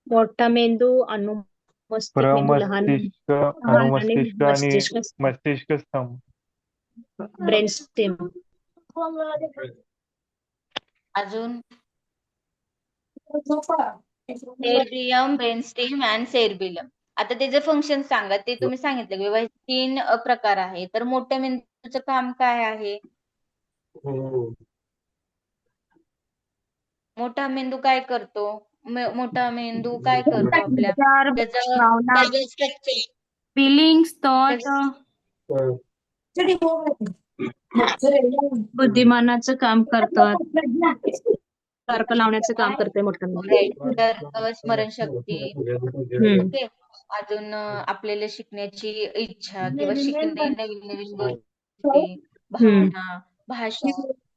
मोठा मेंदू, अनुमस्तिष्क मेंदू, लहान प्रमस्तिष्क, लहान आणि अनुमस्तिष्क आणि मस्तिष्क मस्तिष्क स्तंभ. Brain stem. अजून सेरेब्रियम, ब्रेनस्टेम अँड सेरेबिलम. आता त्याचे फंक्शन सांगा. ते तुम्ही सांगितलं की बाबा 3 प्रकार आहे. तर मोठ्या मेंदूचं काम काय आहे? मोठा मेंदू काय करतो? मोठा मेंदू काय करतो आपल्या? विचार, त्याचं भावना, त्याचं स्ट्रक्चर फिलिंग्स, थॉट, बुद्धिमानाचं काम करतात. तर्क लावण्याचं काम काय? करते मोठा मेंदू. राईट. तर स्मरणशक्ती. ओके. अजून आपल्याला शिकण्याची इच्छा किंवा शिकणे, नवीन नवीन गोष्टी, भावना, भाषा,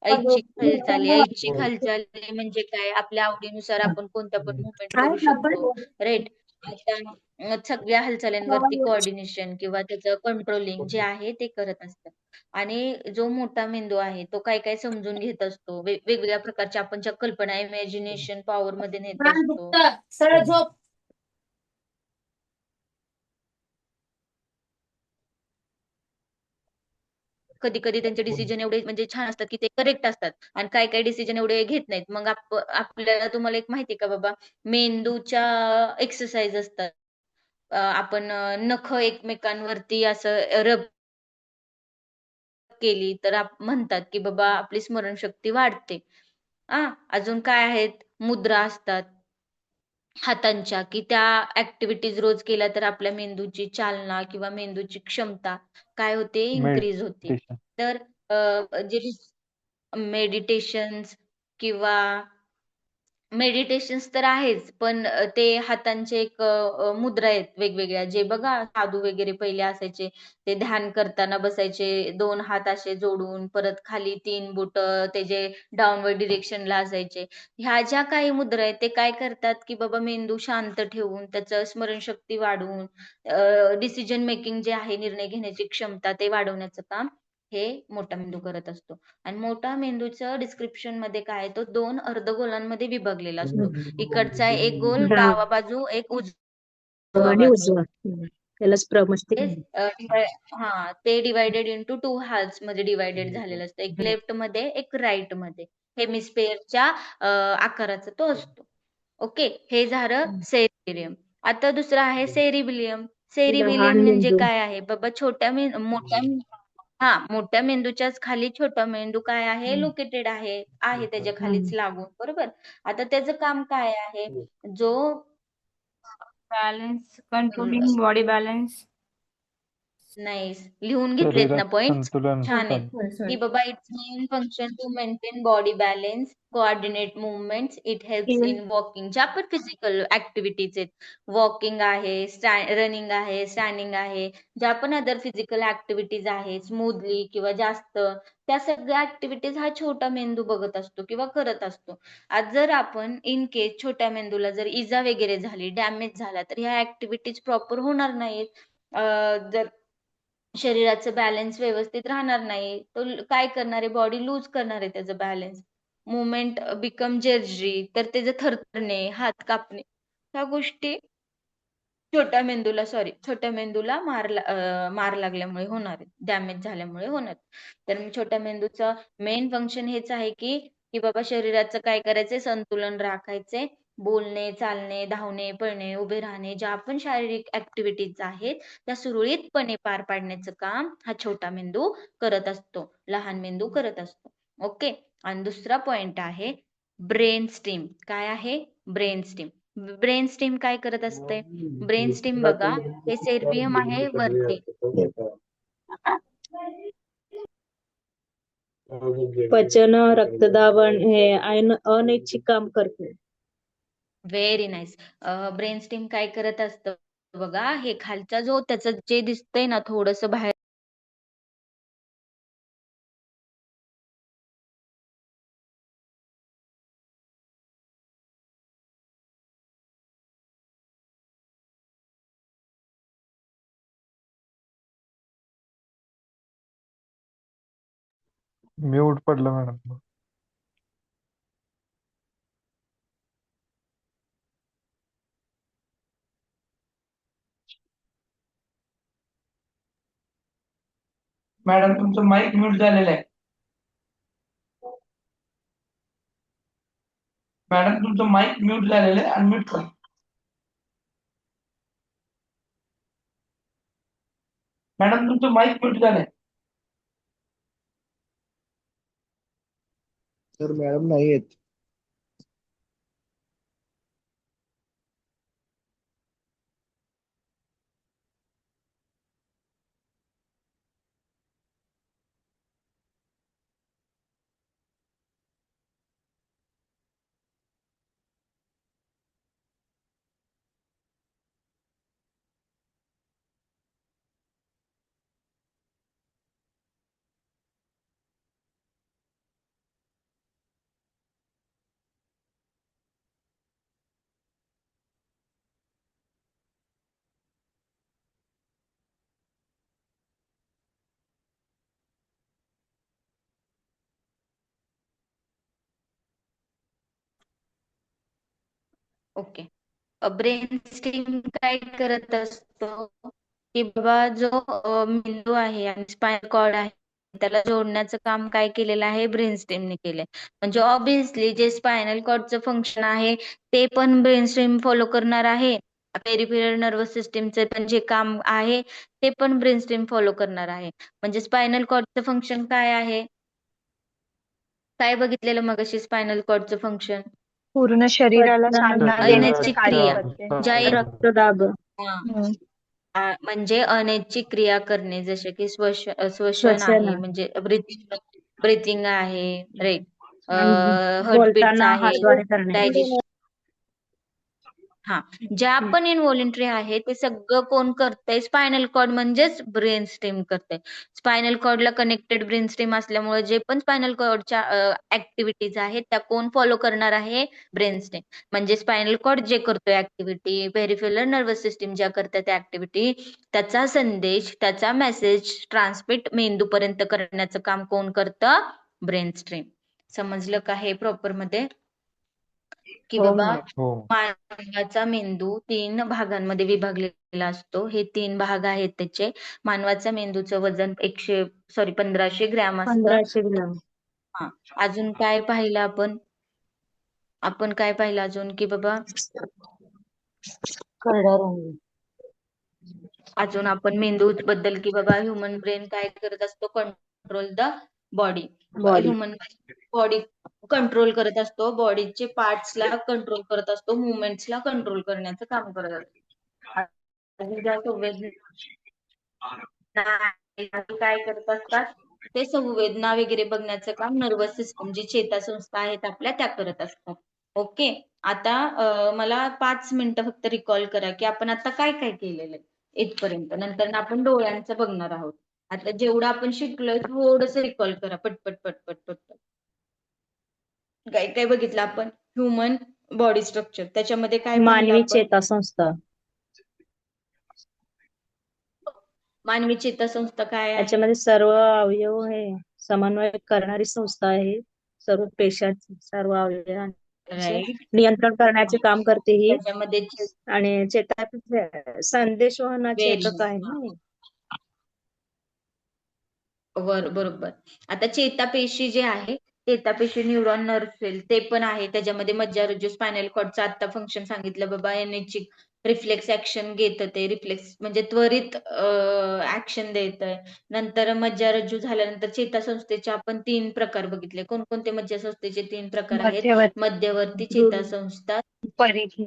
ऐच्छिक हालचाली. ऐच्छिक हालचाली म्हणजे काय? आपल्या आवडीनुसार आपण कोणत्या पण मुवमेंट करू शकतो. राईट. आता सगळ्या हालचालींवरती कोऑर्डिनेशन किंवा त्याचं कंट्रोलिंग जे आहे ते करत असतात. आणि जो मोठा मेंदू आहे तो काय काय समजून घेत असतो. वेगवेगळ्या प्रकारच्या आपण ज्या कल्पना, इमॅजिनेशन पॉवर मध्ये नेत असतो. कधी कधी त्यांचे डिसिजन एवढे म्हणजे छान असतात की ते करेक्ट असतात, आणि काही काही डिसिजन एवढे घेत नाहीत. मग आपल्याला तुम्हाला एक माहिती का बाबा, मेंदूच्या एक्सरसाइज असतात. आपण नख एकमेकांवरती असं रब केली तर म्हणतात की बाबा आपली स्मरणशक्ती वाढते. अजून काय आहेत, मुद्रा असतात हातांच्या, की त्या ऍक्टिव्हिटीज रोज केल्या तर आपल्या मेंदूची चालना किंवा मेंदूची क्षमता काय होते, इन्क्रीज होते. मेडिटेशन. तर जे मेडिटेशन्स किंवा मेडिटेशन्स तर आहेच, पण ते हातांचे एक मुद्रा आहेत वेगवेगळ्या, जे बघा साधू वगैरे पहिले असायचे. ते ध्यान करताना बसायचे, 2 हात असे जोडून, परत खाली 3 बोट त्याचे डाऊनवर्ड डिरेक्शनला असायचे. ह्या ज्या काही मुद्रा आहेत ते काय करतात की बाबा मेंदू शांत ठेवून, त्याचं स्मरणशक्ती वाढवून, डिसिजन मेकिंग जे आहे, निर्णय घेण्याची क्षमता ते वाढवण्याचं काम हे मोठा मेंदू करत असतो. आणि मोठा मेंदूचं डिस्क्रिप्शन मध्ये काय आहे, तो 2 अर्धगोलांमध्ये विभागलेला असतो. इकडचा एक गोल, डावा डावा बाजू, एक उजवा आणि बाजू. उजवा. त्यालाच प्रमस्तिष्क तेच, ते डिवायडेड इंटू 2 हाल्स मध्ये डिवायडेड झालेलं असतं. एक लेफ्ट मध्ये, एक राईट मध्ये. हेमिस्फेअरच्या आकाराचा तो असतो. ओके. हे झालं सेरिबिलियम. आता दुसरं आहे सेरिबिलियम. सेरिबिलियम लहान म्हणजे मेंदू. काय आहे बाबा, मोठ्या मेंदूच्याच खाली छोटा मेंदू काय आहे, लोकेटेड आहे आहे त्याच्या खालीच लागून, बरोबर. आता त्याचं काम काय आहे, जो balance, controlling body balance. नाही, लिहून घेतलेत ना शरीरात पॉइंट, संतुलन छान आहेत. Sorry, की sorry. बाबा it's main function to maintain body balance, coordinate movements, it helps in walking. ज्या पण फिजिकल ऍक्टिव्हिटीज आहेत, वॉकिंग आहे, रनिंग आहे, स्टँडिंग आहे, ज्या पण अदर फिजिकल ऍक्टिव्हिटीज आहे स्मूथली किंवा जास्त, त्या सगळ्या ऍक्टिव्हिटीज हा छोटा मेंदू बघत असतो किंवा करत असतो. आज जर आपण इन केस छोट्या मेंदूला जर इजा वगैरे झाली, डॅमेज झाला, तर ह्या ऍक्टिव्हिटीज प्रॉपर होणार नाहीत. जर शरीराचं बॅलन्स व्यवस्थित राहणार नाही, तो काय करणार आहे, बॉडी लूज करणार आहे त्याचं बॅलन्स. मुवमेंट बिकम जर्जरी, तर त्याचं थरथरणे, हात कापणे, ह्या गोष्टी छोट्या मेंदूला मार लागल्यामुळे होणार आहे, डॅमेज झाल्यामुळे होणार. तर छोट्या मेंदूचं मेन फंक्शन हेच आहे की बाबा शरीराचं काय करायचंय, संतुलन राखायचे. बोलणे, चालणे, धावणे, पळणे, उभे राहणे, ज्या पण शारीरिक ऍक्टिव्हिटीज आहेत त्या सुरळीतपणे पार पाडण्याचं काम हा छोटा मेंदू करत असतो, लहान मेंदू करत असतो. ओके. आणि दुसरा पॉइंट आहे ब्रेन स्टीम. काय आहे? Brain steam. ब्रेन स्टीम काय करत असते? ब्रेन स्टीम बघा, हे सेर्बियम आहे वरती. पचन, रक्तदाब हे अनैच्छिक काम करते. Very nice. ब्रेन स्टेम काय करत असतं बघा, हे खालचा जो त्याचं जे दिसतंय ना थोडस बाहेर म्यूट पडलं मॅडम. मॅडम तुमचं माईक म्यूट झालेलं आहे. मॅडम तुमचं माईक म्यूट झालेलं आहे, अनम्यूट करा. मॅडम तुमचं माईक म्यूट झालंय. सर मॅडम नाही येत. ओके. ब्रेन स्टेम काय करत असतो की बाबा जो मेंदू आहे आणि स्पायनल कॉर्ड आहे त्याला जोडण्याचं काम काय केलेलं आहे ब्रेन स्टेमने केलंय. म्हणजे ऑब्विसली जे स्पायनल कॉर्डचं फंक्शन आहे ते पण ब्रेन स्टेम फॉलो करणार आहे. पेरिफेरल नर्वस सिस्टीमचे पण जे काम आहे ते पण ब्रेन स्टेम फॉलो करणार आहे. म्हणजे स्पायनल कॉर्डचं फंक्शन काय आहे, काय बघितलेलं मगाशी स्पायनल कॉर्डचं फंक्शन? पूर्ण शरीराला चालणारे अनैच्छिक कार्य क्रिया. करते. ज्या रक्तदाब, हम्म. म्हणजे अनैच्छिक क्रिया करणे जसे की श्वसन श्वसन आहे म्हणजे ब्रिथिंग आहे, राईट, आणि हार्टबीट्स बोलताना आहे, हातवारे करणे. डायजेशन. हा, ज्या पण इनव्हॉलेंटरी आहे ते सगळं कोण करतंय, स्पायनल कॉर्ड म्हणजेच ब्रेन स्टेम करतंय. स्पायनल कॉर्डला कनेक्टेड ब्रेन स्टेम असल्यामुळे जे पण स्पायनल कॉर्डच्या ऍक्टिव्हिटीज आहेत त्या कोण फॉलो करणार आहे, ब्रेन स्टेम. म्हणजे स्पायनल कॉर्ड जे करतोय ऍक्टिव्हिटी, पेरिफेरल नर्वस सिस्टीम ज्या करतात त्या ऍक्टिव्हिटी, त्याचा संदेश, त्याचा मेसेज ट्रान्समिट मेंदूपर्यंत करण्याचं काम कोण करतं, ब्रेन स्टेम. समजलं का हे प्रॉपर मध्ये की हो बाबा मॅडम. हो. मानवाचा मेंदू 3 भागांमध्ये विभागलेला असतो. हे 3 भाग आहेत त्याचे. मानवाचा मेंदूचं वजन 1500 ग्रॅम असतं. 1500 ग्राम. हा. अजून काय पाहिलं आपण काय पाहिलं अजून की बाबा करडा रंग. अजून आपण मेंदू बद्दल की बाबा ह्युमन ब्रेन काय करत असतो, control the body. Body. Human body control करत असतो, बॉडीचे पार्ट्सला कंट्रोल करत असतो, मुवमेंट्सला कंट्रोल करण्याचं काम करत असतो. आणि ज्या संवेदना काय करत असतात ते संवेदना वगैरे बघण्याचं काम नर्वस सिस्टम जी चेतासंस्था आहेत आपल्या त्या करत असतात. ओके. आता मला 5 मिनिटं फक्त रिकॉल करा की आपण आता काय काय केलेलं आहे इथपर्यंत. नंतर आपण डोळ्यांचं बघणार आहोत. आता जेवढं आपण शिकलोय थोडस रिकॉल करा, पटपट पटपट पटपट. काय काय बघितलं आपण, ह्युमन बॉडी स्ट्रक्चर, त्याच्यामध्ये काय पाहिलं मानवी आपण, चेतासंस्था. मानवी चेतासंस्था काय आहे, त्याच्यामध्ये सर्व अवयव हे समन्वय करणारी संस्था आहे. सर्व पेशांचे सर्व अवयवांचे राईट. नियंत्रण करण्याचे काम करते ही. त्याच्यामध्ये आणि संदेशवहनाचे व्हेरी एकक आहे ना हे. बरोबर. आता चेतापेशी जे आहे, चेतापेशी, न्यूरॉन, नर्व्ह सेल ते पण आहे. त्याच्यामध्ये मज्जारज्जू, स्पायनल कॉर्डचं आता फंक्शन सांगितलं बाबा, एनर्जिक रिफ्लेक्स ऍक्शन घेत ते, रिफ्लेक्स म्हणजे त्वरित ऍक्शन देत आहे. नंतर मज्जारज्जू झाल्यानंतर चेतासंस्थेचे आपण 3 प्रकार बघितले. कोणकोणते मज्जासंस्थेचे 3 प्रकार आहेत, मध्यवर्ती चेतासंस्था, परिघी.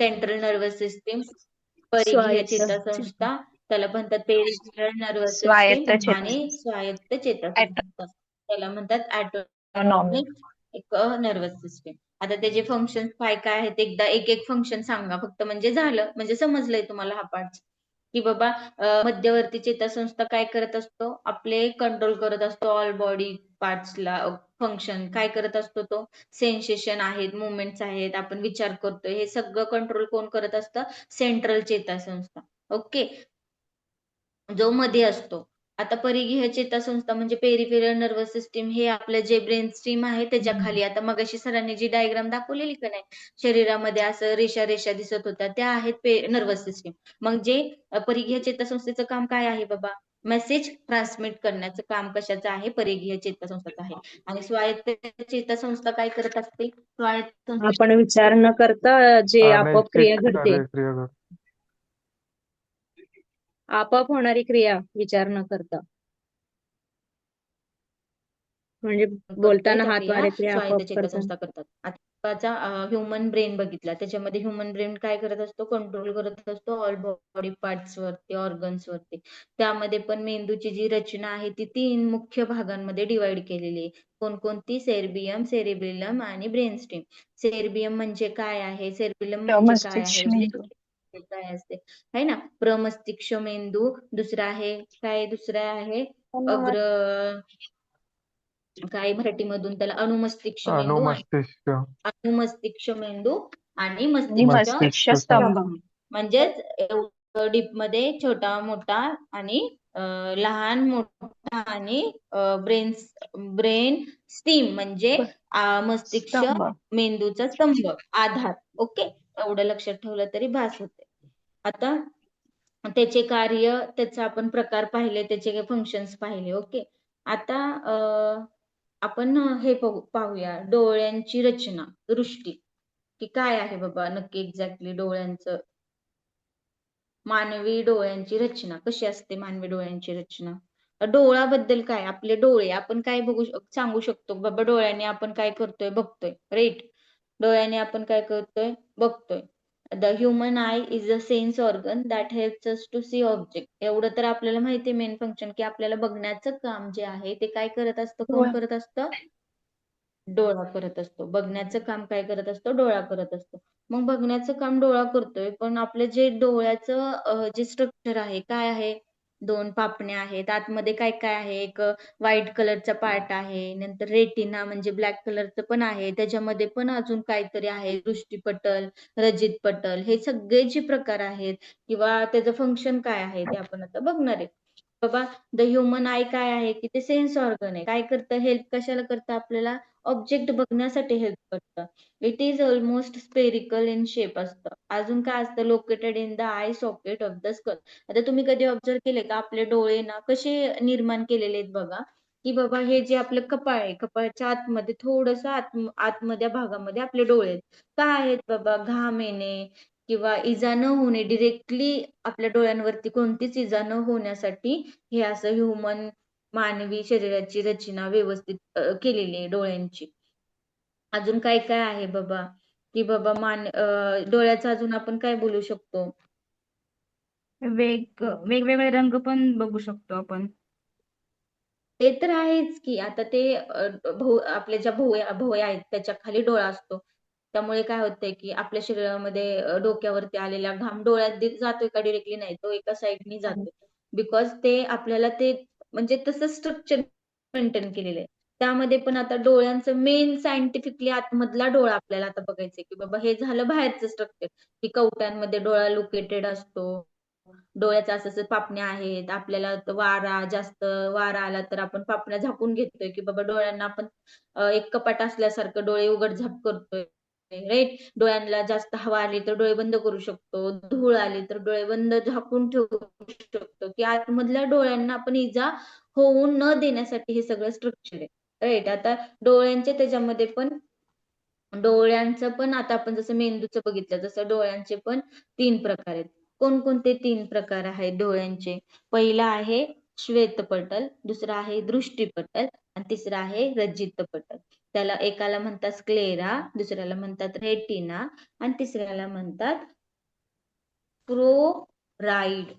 सेंट्रल नर्वस सिस्टीम, परिघीय स्वायत्त चेतासंस्था, त्याला म्हणतात पेरिफेरल नर्वस स्वायत्त सिस्टीम, चेता. आणि स्वायत्त चेतासंस्था त्याला म्हणतात ऑटोनॉमी. Autonomic nervous system. आता त्याचे फंक्शन काय काय आहेत एकदा एक एक फंक्शन सांगा फक्त, म्हणजे झालं, म्हणजे समजलंय तुम्हाला हा पार्ट की बाबा मध्यवर्ती चेतासंस्था काय करत असतो, आपले कंट्रोल करत असतो ऑल बॉडी पार्ट्सला. फंक्शन काय करत असतो, तो सेन्सेशन आहेत, मुवमेंट्स आहेत, आपण विचार करतोय, हे सगळं कंट्रोल कोण करत असतं, सेंट्रल चेतासंस्था. ओके, जो मध्ये असतो. आता परिघीय चेतासंस्था म्हणजे पेरिफेरल नर्वस सिस्टीम, हे आपलं जे ब्रेन स्ट्रीम आहे त्याच्या खाली, आता मगाशी सरांनी जी डायग्राम दाखवलेली का नाही, शरीरामध्ये असं रेषा रेषा दिसत होत्या, त्या आहेत नर्वस सिस्टीम. मग जे परिघीय चेतासंस्थेचं काम काय आहे बाबा, मेसेज ट्रान्समिट करण्याचं काम कशाचं आहे, परिघीय चेतासंस्थेचं आहे. आणि स्वायत्त चेतासंस्था काय करत असते, स्वायत्त आपण विचार न करता जे आपोआप क्रिया अनैच्छिक घडते, क्रिया घडते. आपोआप होणारी क्रिया विचार न करता, म्हणजे करतोय बोलताना त्या हात क्रिया वारे क्रिया स्वायत्त आपोआप करतात. चेतासंस्था करतात. आताचा ह्युमन ब्रेन बघितला, त्याच्यामध्ये ह्युमन ब्रेन काय करत असतो, कंट्रोल करत असतो ऑल बॉडी पार्ट्स वरती, ऑर्गन्स वरती. त्यामध्ये पण मेंदूची जी रचना आहे ती 3 मुख्य भागांमध्ये डिवाइड केलेली आहे. कोणकोणती, सेरेबियम, सेरेब्रिलम आणि ब्रेनस्टेम. सेरेबियम म्हणजे काय आहे, सेरेब्रिलम म्हणजे काय आहे, मस्तिष्क मेंदू. काय असते है ना, प्रमस्तिष्क मेंदू. दुसरा आहे काय, दुसरा आहे अग्र, काय मराठीमधून त्याला, अनुमस्तिष्क मेंदू आणि अनुमस्तिष्क. अनुमस्तिष्क मेंदू आणि आणि मस्तिष्क मस्तिष्क स्तंभ. म्हणजेच डीप मध्ये छोटा मोठा आणि लहान मोठा आणि ब्रेन ब्रेन स्टीम म्हणजे मस्तिष्क स्तंभ. मेंदूचा स्तंभ, आधार. ओके, एवढं लक्षात ठेवलं तरी भास होते. आता त्याचे कार्य, त्याचा आपण प्रकार पाहिले, त्याचे फंक्शन्स पाहिले. ओके, आता आपण हे पाहूया डोळ्यांची रचना, दृष्टी, की काय आहे बाबा नक्की एक्झॅक्टली डोळ्यांचं, मानवी डोळ्यांची रचना कशी असते, मानवी डोळ्यांची रचना. डोळ्याबद्दल काय, आपले डोळे आपण काय सांगू शकतो बाबा, डोळ्याने आपण काय करतोय, बघतोय, राईट. डोळ्याने आपण काय करतोय, बघतोय. The human eye is a sense organ that helps us to see object. एवढं तर आपल्याला माहिती आहे मेन फंक्शन, की आपल्याला बघण्याचं काम जे आहे ते काय करत असतं, कोण करत असतं, डोळा करत असतो. बघण्याचं काम काय करत असतो, डोळा करत असतो. मग बघण्याचं काम डोळा करतोय, पण आपलं जे डोळ्याचं जे स्ट्रक्चर आहे काय आहे, 2 पापण्या आहेत, आतमध्ये काय काय आहे, एक व्हाईट कलरचा पार्ट आहे, नंतर रेटिना म्हणजे ब्लॅक कलरचं पण आहे, त्याच्यामध्ये पण अजून काहीतरी आहे, दृष्टीपटल, रजित पटल, हे सगळे जे प्रकार आहेत किंवा त्याचं फंक्शन काय आहे ते आपण आता बघणार आहे. बाबा द ह्युमन आय काय आहे, की ते सेन्स ऑर्गन आहे, काय करतं, हेल्प कशाला करतं, आपल्याला ऑब्जेक्ट बघण्यासाठी हेल्प करतं. It is almost spherical in shape असतं. अजून काय असतं, located in the eye socket of the skull. आता तुम्ही कधी ऑब्झर्व केले का, आपले डोळे ना कसे निर्माण केलेले आहेत बघा, की बाबा हे जे आपलं कपाळ आहे, कपाळच्या आतमध्ये थोडस आतमध्या भागामध्ये आपले डोळे आहेत. का आहेत बाबा, घाम येणे किंवा इजा न होणे, डिरेक्टली आपल्या डोळ्यांवरती कोणतीच इजा न होण्यासाठी हे असं ह्युमन, मानवी शरीराची रचना व्यवस्थित केलेली आहे डोळ्यांची. अजून काय काय आहे बाबा, की बाबा डोळ्याचा अजून आपण काय बोलू शकतो, वेगवेगळे रंग पण बघू शकतो आपण. ते तर आहेच की. आता ते आपल्या ज्या भोवया आहेत त्याच्या खाली डोळा असतो, त्यामुळे काय होतंय की आपल्या शरीरामध्ये डोक्यावरती आलेला घाम डोळ्यात जातोय का, डिरेक्टली नाही, तो एका साईडनी जातोय. बिकॉज ते आपल्याला ते म्हणजे तसं स्ट्रक्चर मेंटेन केलेलं आहे. त्यामध्ये पण आता डोळ्यांचं मेन सायंटिफिकली आतमधला डोळा आपल्याला आता बघायचंय, की बाबा हे झालं बाहेरचं स्ट्रक्चर, की कवट्यांमध्ये डोळा लोकेटेड असतो, डोळ्याच्या असं पापण्या आहेत, आपल्याला जास्त वारा आला तर आपण पापण्या झाकून घेतोय, की बाबा डोळ्यांना आपण एक कपाट असल्यासारखं डोळे उघड झाप करतोय, राईट. डोळ्यांना जास्त हवा आली तर डोळे बंद करू शकतो, धूळ आली तर डोळे बंद झाकून ठेवू शकतो, की आतमधल्या डोळ्यांना आपण इजा होऊ न देण्यासाठी हे सगळं स्ट्रक्चर आहे, राईट. आता त्याच्यामध्ये पण डोळ्यांचं पण आता आपण जसं मेंदूचं बघितलं, जसं डोळ्यांचे पण 3 प्रकार आहेत. कोणकोणते 3 प्रकार आहेत डोळ्यांचे, पहिला आहे श्वेतपटल, दुसरा आहे दृष्टीपटल आणि तिसरा आहे रजितपटल. त्याला एकाला म्हणतात स्क्लेरा, दुसऱ्याला म्हणतात रेटिना आणि तिसऱ्याला म्हणतात प्रोराइड.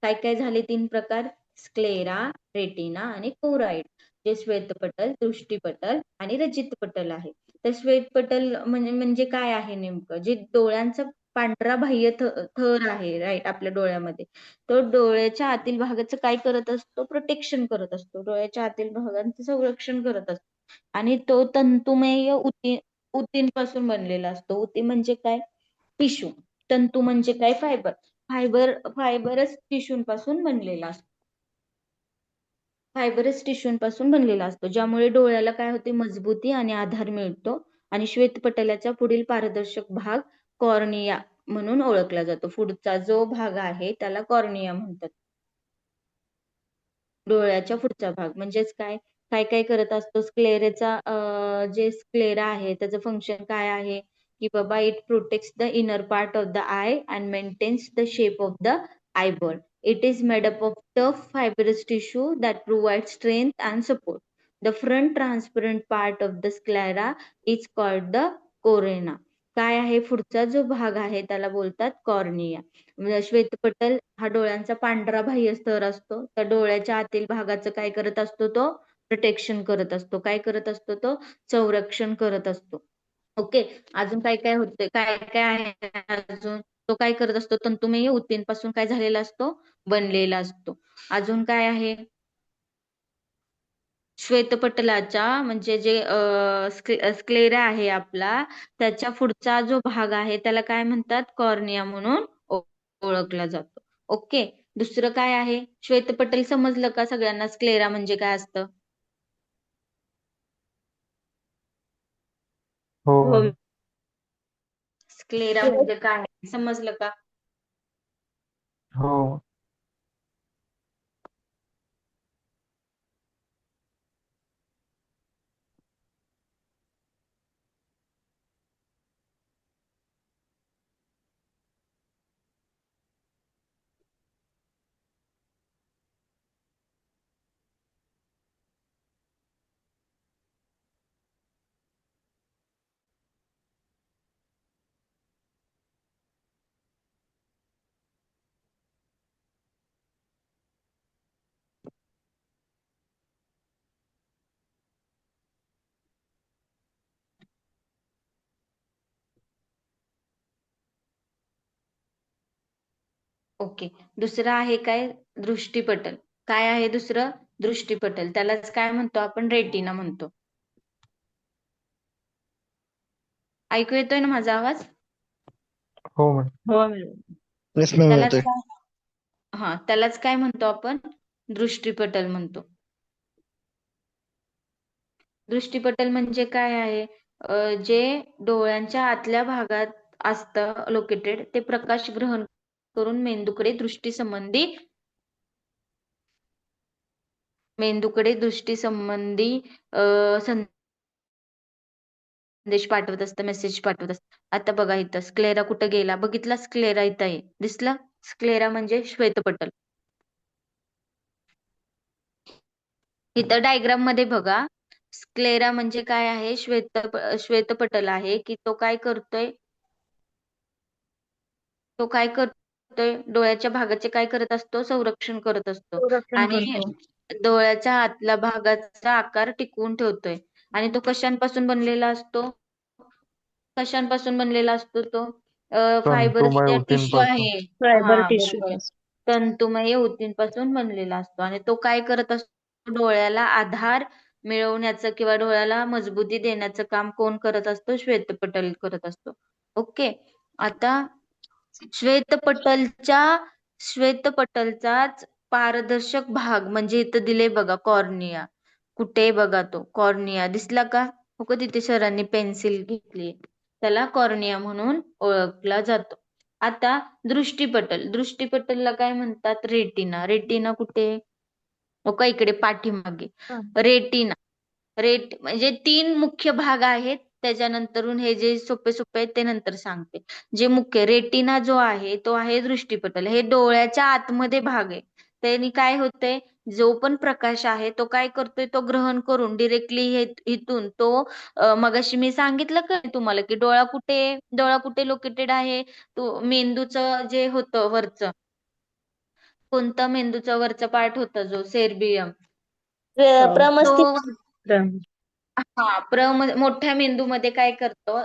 काय काय झाले 3 प्रकार, स्क्लेरा, रेटिना आणि प्रोराइड, जे श्वेतपटल, दृष्टीपटल आणि रजितपटल आहे. तर श्वेतपटल म्हणजे काय आहे नेमकं? जे डोळ्यांचा पांढरा बाह्य थर आहे राईट आपल्या डोळ्यामध्ये, तो डोळ्याच्या आतील भागाचं काय करत असतो? प्रोटेक्शन करत असतो. डोळ्याच्या आतील भागांचं संरक्षण करत असतो. आणि तो तंतुमय ऊतींपासून बनलेला असतो. ऊती म्हणजे काय? टिश्यू. तंतू म्हणजे काय? फायबरच टिश्यूपासून बनलेला असतो. फायबरच टिश्यूपासून बनलेला असतो, ज्यामुळे डोळ्याला काय होते? मजबूती आणि आधार मिळतो. आणि श्वेतपटलाचा पुढील पारदर्शक भाग कॉर्निया म्हणून ओळखला जातो. पुढचा जो भाग आहे त्याला कॉर्निया म्हणतात. डोळ्याच्या पुढचा भाग म्हणजेच काय? काय काय करत असतो? जे स्क्लेरा आहे त्याचं फंक्शन काय आहे? की बाबा it protects the inner part of the eye and maintains the shape of the eyeball. It is made up of tough fibrous tissue that provides strength and support. The front transparent part of the sclera is called the cornea. काय आहे? पुढचा जो भाग आहे त्याला बोलतात cornea. श्वेतपटल हा डोळ्यांचा पांढरा बाह्य स्तर असतो. त्या डोळ्याच्या आतील भागाचं काय करत असतो? तो प्रोटेक्शन करत असतो. काय करत असतो? तो संरक्षण करत असतो. ओके. अजून काय काय होते? काय काय आहे अजून? तो काय करत असतो? तंतुमय ऊतींपासून काय झालेला असतो? बनलेला असतो. अजून काय आहे? श्वेतपटलाच्या म्हणजे जे स्क्लेरा आहे आपला, त्याच्या पुढचा जो भाग आहे त्याला काय म्हणतात? कॉर्निया म्हणून ओळखला जातो. ओके. दुसरं काय आहे? श्वेतपटल समजलं का सगळ्यांना? स्क्लेरा म्हणजे काय असतं? हो हो मॅडम. स्क्लेरा म्हणजे काय आहे? समजलं का? हो. ओके. दुसरं आहे काय? दृष्टीपटल. काय आहे दुसरं? दृष्टीपटल. त्यालाच काय म्हणतो आपण? रेटिना म्हणतो. ऐकू येतोय ना माझा आवाज? हो मॅडम. हो मॅडम. येस मॅम त्यालाच येतोय. त्यालाच काय म्हणतो आपण? दृष्टीपटल म्हणतो. दृष्टीपटल म्हणजे काय आहे? जे डोळ्यांच्या आतल्या भागात असतं लोकेटेड, ते प्रकाश ग्रहण करून मेंदूकडे दृष्टी संबंधी संदेश पाठवत असतं, मेसेज पाठवत असतं. आता बघा इथं स्क्लेरा कुठं गेला? बघितला? स्क्लेरा इथं आहे. दिसला? स्क्लेरा म्हणजे श्वेतपटल. इथं डायग्राम मध्ये बघा, स्क्लेरा म्हणजे काय आहे? श्वेतपटल आहे की तो काय करतोय? डोळ्याच्या भागाचे काय करत असतो? संरक्षण करत असतो. संरक्षण आणि करतो. डोळ्याच्या आतल्या भागाचा आकार टिकवून ठेवतोय. आणि तो कशांपासून बनलेला असतो? कशांपासून बनलेला असतो तो? फायबर तंतुमय ज्या टिश्यू ऊतींपासून. आहे, फायबर टिश्यू बरोबर, तंतुमय ऊतींपासून बनलेला असतो. आणि तो काय करत असतो? डोळ्याला आधार मिळवण्याचं किंवा डोळ्याला मजबूती देण्याचं काम कोण करत असतो? श्वेतपटल करत असतो. ओके. आता श्वेतपटलचाच पारदर्शक भाग म्हणजे इथं दिले बघा कॉर्निया. कुठे बघा? तो कॉर्निया दिसला का? हो का? तिथे सरांनी पेन्सिल घेतली. त्याला कॉर्निया म्हणून ओळखला जातो. आता दृष्टीपटलला काय म्हणतात? रेटिना. रेटिना कुठे? हो का? इकडे पाठीमागे. रेटिना. म्हणजे 3 मुख्य भाग आहेत. त्याच्यानंतरून हे जे सोपे सोपे आहेत ते नंतर सांगते. जे मुख्य रेटिना जो आहे तो आहे दृष्टीपटल. हे डोळ्याच्या आतमध्ये भाग आहे. त्यांनी काय होतंय? जो पण प्रकाश आहे तो काय करतोय? तो ग्रहण करून डिरेक्टली इथून तो मगाशी मी सांगितलं का तुम्हाला की डोळा कुठे लोकेटेड आहे? तो मेंदूचं जे होतं वरचं, कोणता मेंदूचा वरचा पार्ट होता जो सेर्बियम, तो प्रम- मोठ्या मेंदूमध्ये काय करतो,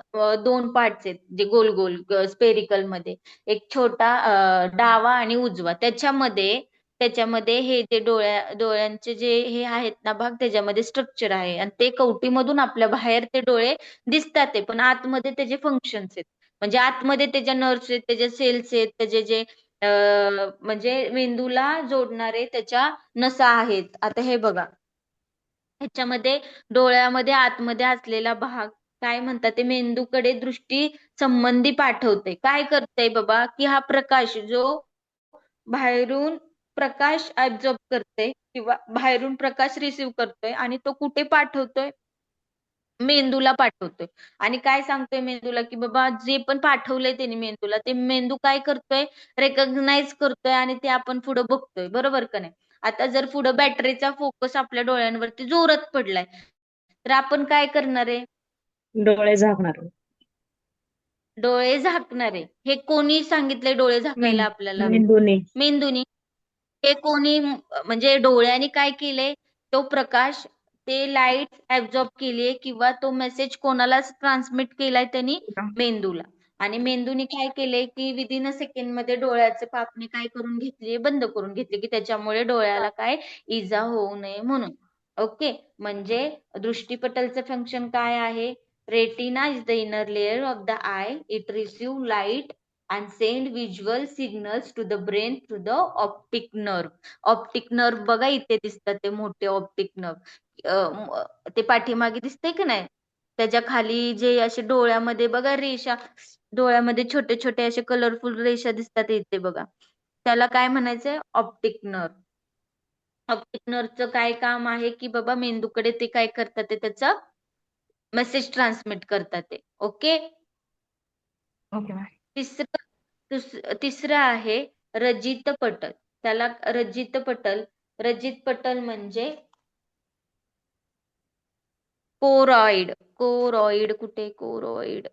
दोन पार्ट्स आहेत जे गोल गोल स्पेरिकल मध्ये. एक छोटा डावा आणि उजवा. त्याच्यामध्ये हे जे डोळ्यांचे जे हे आहेत ना भाग, त्याच्यामध्ये स्ट्रक्चर आहे आणि ते कवटीमधून आपल्या बाहेर ते डोळे दिसतात आहे, पण आतमध्ये त्याचे फंक्शन्स आहेत. म्हणजे आतमध्ये त्याच्या नर्व्स आहेत, त्याच्या सेल्स आहेत, त्याचे जे म्हणजे मेंदूला जोडणारे त्याच्या नसा आहेत. आता हे बघा, ह्याच्यामध्ये डोळ्यामध्ये आतमध्ये असलेला भाग काय म्हणतात, ते मेंदूकडे दृष्टी संबंधी पाठवते. काय करते बाबा, की हा प्रकाश जो बाहेरून प्रकाश ऍब्झॉर्ब करते किंवा बाहेरून प्रकाश रिसीव्ह करतोय आणि तो कुठे पाठवतोय, मेंदूला पाठवतोय. आणि काय सांगतोय मेंदूला, की बाबा जे पण पाठवलंय त्यांनी मेंदूला, ते मेंदू काय करतोय, रेकॉग्नाइज करतोय आणि ते आपण पुढे बघतोय. बरोबर का नाही? आता जर पुढे बॅटरीचा फोकस आपल्या डोळ्यांवरती जोरात पडलाय, तर आपण काय करणार आहे, डोळे झाकणार. डोळे झाकणार आहे. हे कोणी सांगितलंय डोळे झाकायला आपल्याला? मेंदूने. मेंदूनी. हे कोणी म्हणजे डोळ्याने काय केलंय, तो प्रकाश, ते लाईट ऍब्झॉर्ब केलीये किंवा तो मेसेज कोणाला ट्रान्समिट केलाय, त्यांनी मेंदूला. आणि मेंदूने काय केलंय, की विदिन अ सेकंड मध्ये डोळ्याचे पापणी काय करून घेतली, बंद करून घेतली, की त्याच्यामुळे डोळ्याला काय इजा होऊ नये म्हणून. ओके, म्हणजे दृष्टीपटलचं फंक्शन काय आहे, retina is the inner layer of the I, it receive light and send visual signals to the brain through the optic nerve. Optic nerve बघा इथे दिसतात ते मोठे ऑप्टिक नर्व, ते पाठीमागे दिसते की नाही, त्याच्या खाली जे असे डोळ्यामध्ये बघा रेषा, डोळ्यामध्ये छोटे छोटे असे कलरफुल रेषा दिसतात इथे बघा, त्याला काय म्हणायचंय, ऑप्टिक नर्व. ऑप्टिक नर्वचं काय काम आहे, की बाबा मेंदूकडे ते काय करतात, ते त्याचा मेसेज ट्रान्समिट करतात ते. ओके. Okay ma'am. तिसरं आहे रजित पटल. त्याला रजित पटल म्हणजे कोरॉइड कुठे, कोरॉइड,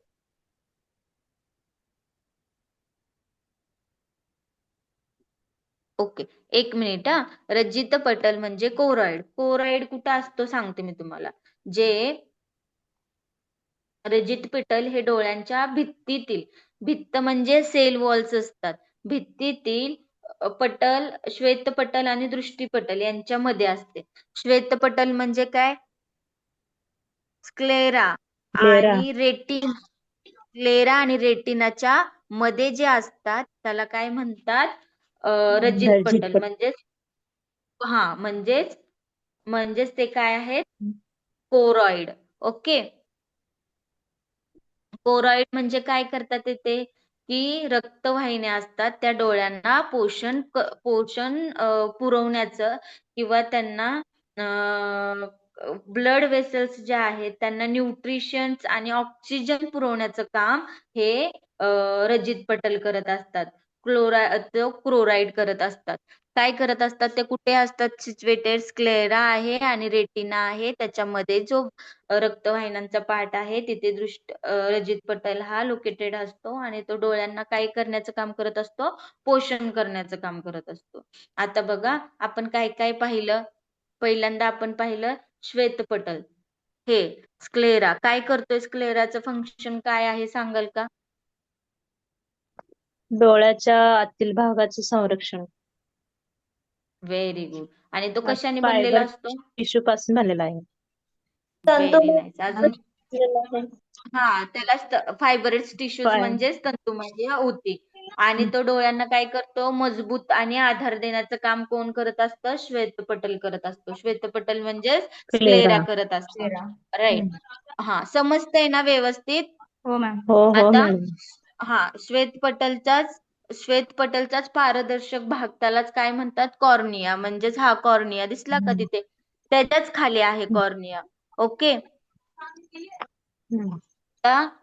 ओके, एक मिनिट हा. रजित पटल म्हणजे कोरॉइड कुठं असतो सांगते मी तुम्हाला. जे रजित पटल हे डोळ्यांच्या भित्तीतील, भित्त म्हणजे सेल वॉल्स असतात, भित्तीतील पटल, श्वेतपटल आणि दृष्टीपटल यांच्यामध्ये असते. श्वेतपटल म्हणजे काय, स्क्लेरा आणि रेटिनाच्या मध्ये जे असतात त्याला काय म्हणतात, रजित पटल. म्हणजेच ते काय आहेत, कोरॉइड. ओके. कोरॉइड म्हणजे काय करतात ते, की रक्तवाहिन्या असतात त्या डोळ्यांना पोषण पुरवण्याचं किंवा त्यांना ब्लड वेसल्स जे आहेत त्यांना न्यूट्रिशन्स आणि ऑक्सिजन पुरवण्याचं काम हे रजित पटल करत असतात. क्लोराइड करत असतात. काय करत असतात ते, कुठे असतात सिच्युएटेड, स्क्लेरा आहे आणि रेटिना आहे, त्याच्यामध्ये जो रक्तवाहिन्यांचा पार्ट आहे तिथे रजित पटल हा लोकेटेड असतो आणि तो डोळ्यांना काय करण्याचं काम करत असतो, पोषण करण्याचं काम करत असतो. आता बघा आपण काय काय पाहिलं, पहिल्यांदा आपण पाहिलं श्वेतपटल, हे स्क्लेरा काय करतोय, स्क्लेराचं फंक्शन काय आहे सांगाल का? डोळ्याच्या आतील भागाचे संरक्षण. Very good. आणि तो कशाने फायबर बनलेला असतो? टिश्यू पासून झालेला आहे. Very nice. अजून? हा, त्याला फायबरस टिश्यूज फाय म्हणजेच तंतुमय ऊती. आणि तो डोळ्यांना काय करतो, मजबूत आणि आधार देण्याचं काम कोण करत असतं, श्वेतपटल करत असतो. श्वेतपटल म्हणजेच स्क्लेरा करत असतो. राईट. हा, समजतंय ना व्यवस्थित? हो मॅम. हो आता मॅडम. हा, श्वेतपटलचाच पारदर्शक भाग त्यालाच काय म्हणतात, कॉर्निया. म्हणजेच हा कॉर्निया दिसला का तिथे, त्याच्याच खाली आहे कॉर्निया. ओके.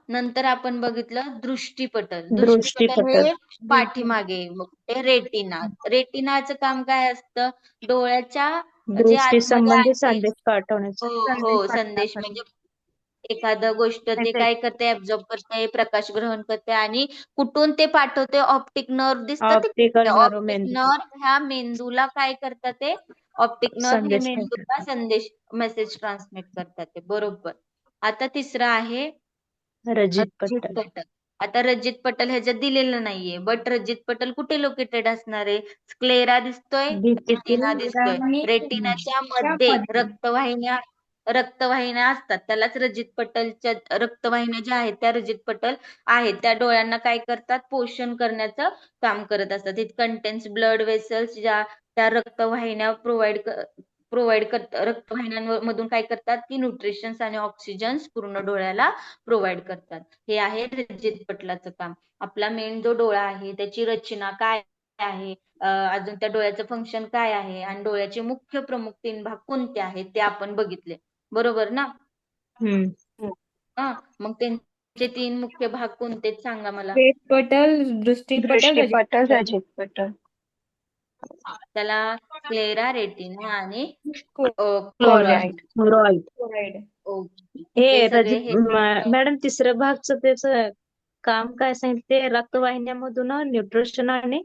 नंतर आपण बघितलं दृष्टीपटल. दृष्टीपटल हे पाठीमागे, मग ते रेटिनाचं काम काय असतं, डोळ्याच्या जे दृष्टी आतमध्ये संबंधी आहे, संदेश पाठवण्याचे. हो संदेश म्हणजे एखादं गोष्ट ते काय करते, ऍब्झॉर्ब करते, प्रकाश ग्रहण करते आणि कुठून ते पाठवते, ऑप्टिक नर्व दिसतं ते, ऑप्टिकल नर्व ऑप्टिक मेंदू. नर्व ह्या मेंदूला काय करतात, ते ऑप्टिक नर्व हे संदेश मेंदूला संदेश मेसेज ट्रान्समिट करतात ते बरोबर. आता तिसरं आहे रजित रजित पटल. पटल. आता रजित पटल ह्याच्यात दिलेलं नाहीये, बट रजित पटल कुठे लोकेटेड असणार आहे? स्क्लेरा दिसतोय, भित्तीतील रेटिना दिसतोय. रेटिनाच्या मध्ये रक्तवाहिन्या असतात, त्यालाच रजित पटलच्या रक्तवाहिन्या ज्या आहेत त्या रजित पटल आहेत. त्या डोळ्यांना काय करतात? पोषण करण्याचं काम करत असतात. इट कंटेन्स ब्लड वेसल्स, ज्या त्या रक्तवाहिन्या प्रोव्हाइड करतात. रक्तवाहिन्यांमधून काय करतात की न्यूट्रिशन्स आणि ऑक्सिजन्स पूर्ण डोळ्याला प्रोव्हाइड करतात. हे आहे रजित पटलाचं काम. आपला मेन जो डोळा आहे त्याची रचना काय आहे, अजून त्या डोळ्याचं फंक्शन काय आहे आणि डोळ्याचे मुख्य प्रमुख 3 भाग कोणते आहेत ते आपण बघितले, बरोबर ना? हम्म. हा, मग त्यांचे 3 मुख्य भाग कोणते सांगा मला. श्वेत पटल, दृष्टीपटल, रजित दृष्टीपटल, पटल. रजित पटल. त्याला स्क्लेरा, रेटिना आणि क्लोराइड. फ्लोराईड. क्लोराइड. हे हे सगळे रजित मॅडम तिसरं भागचं त्याचं काम काय सांगितलं ते रक्तवाहिन्यामधून न्यूट्रिशन आणि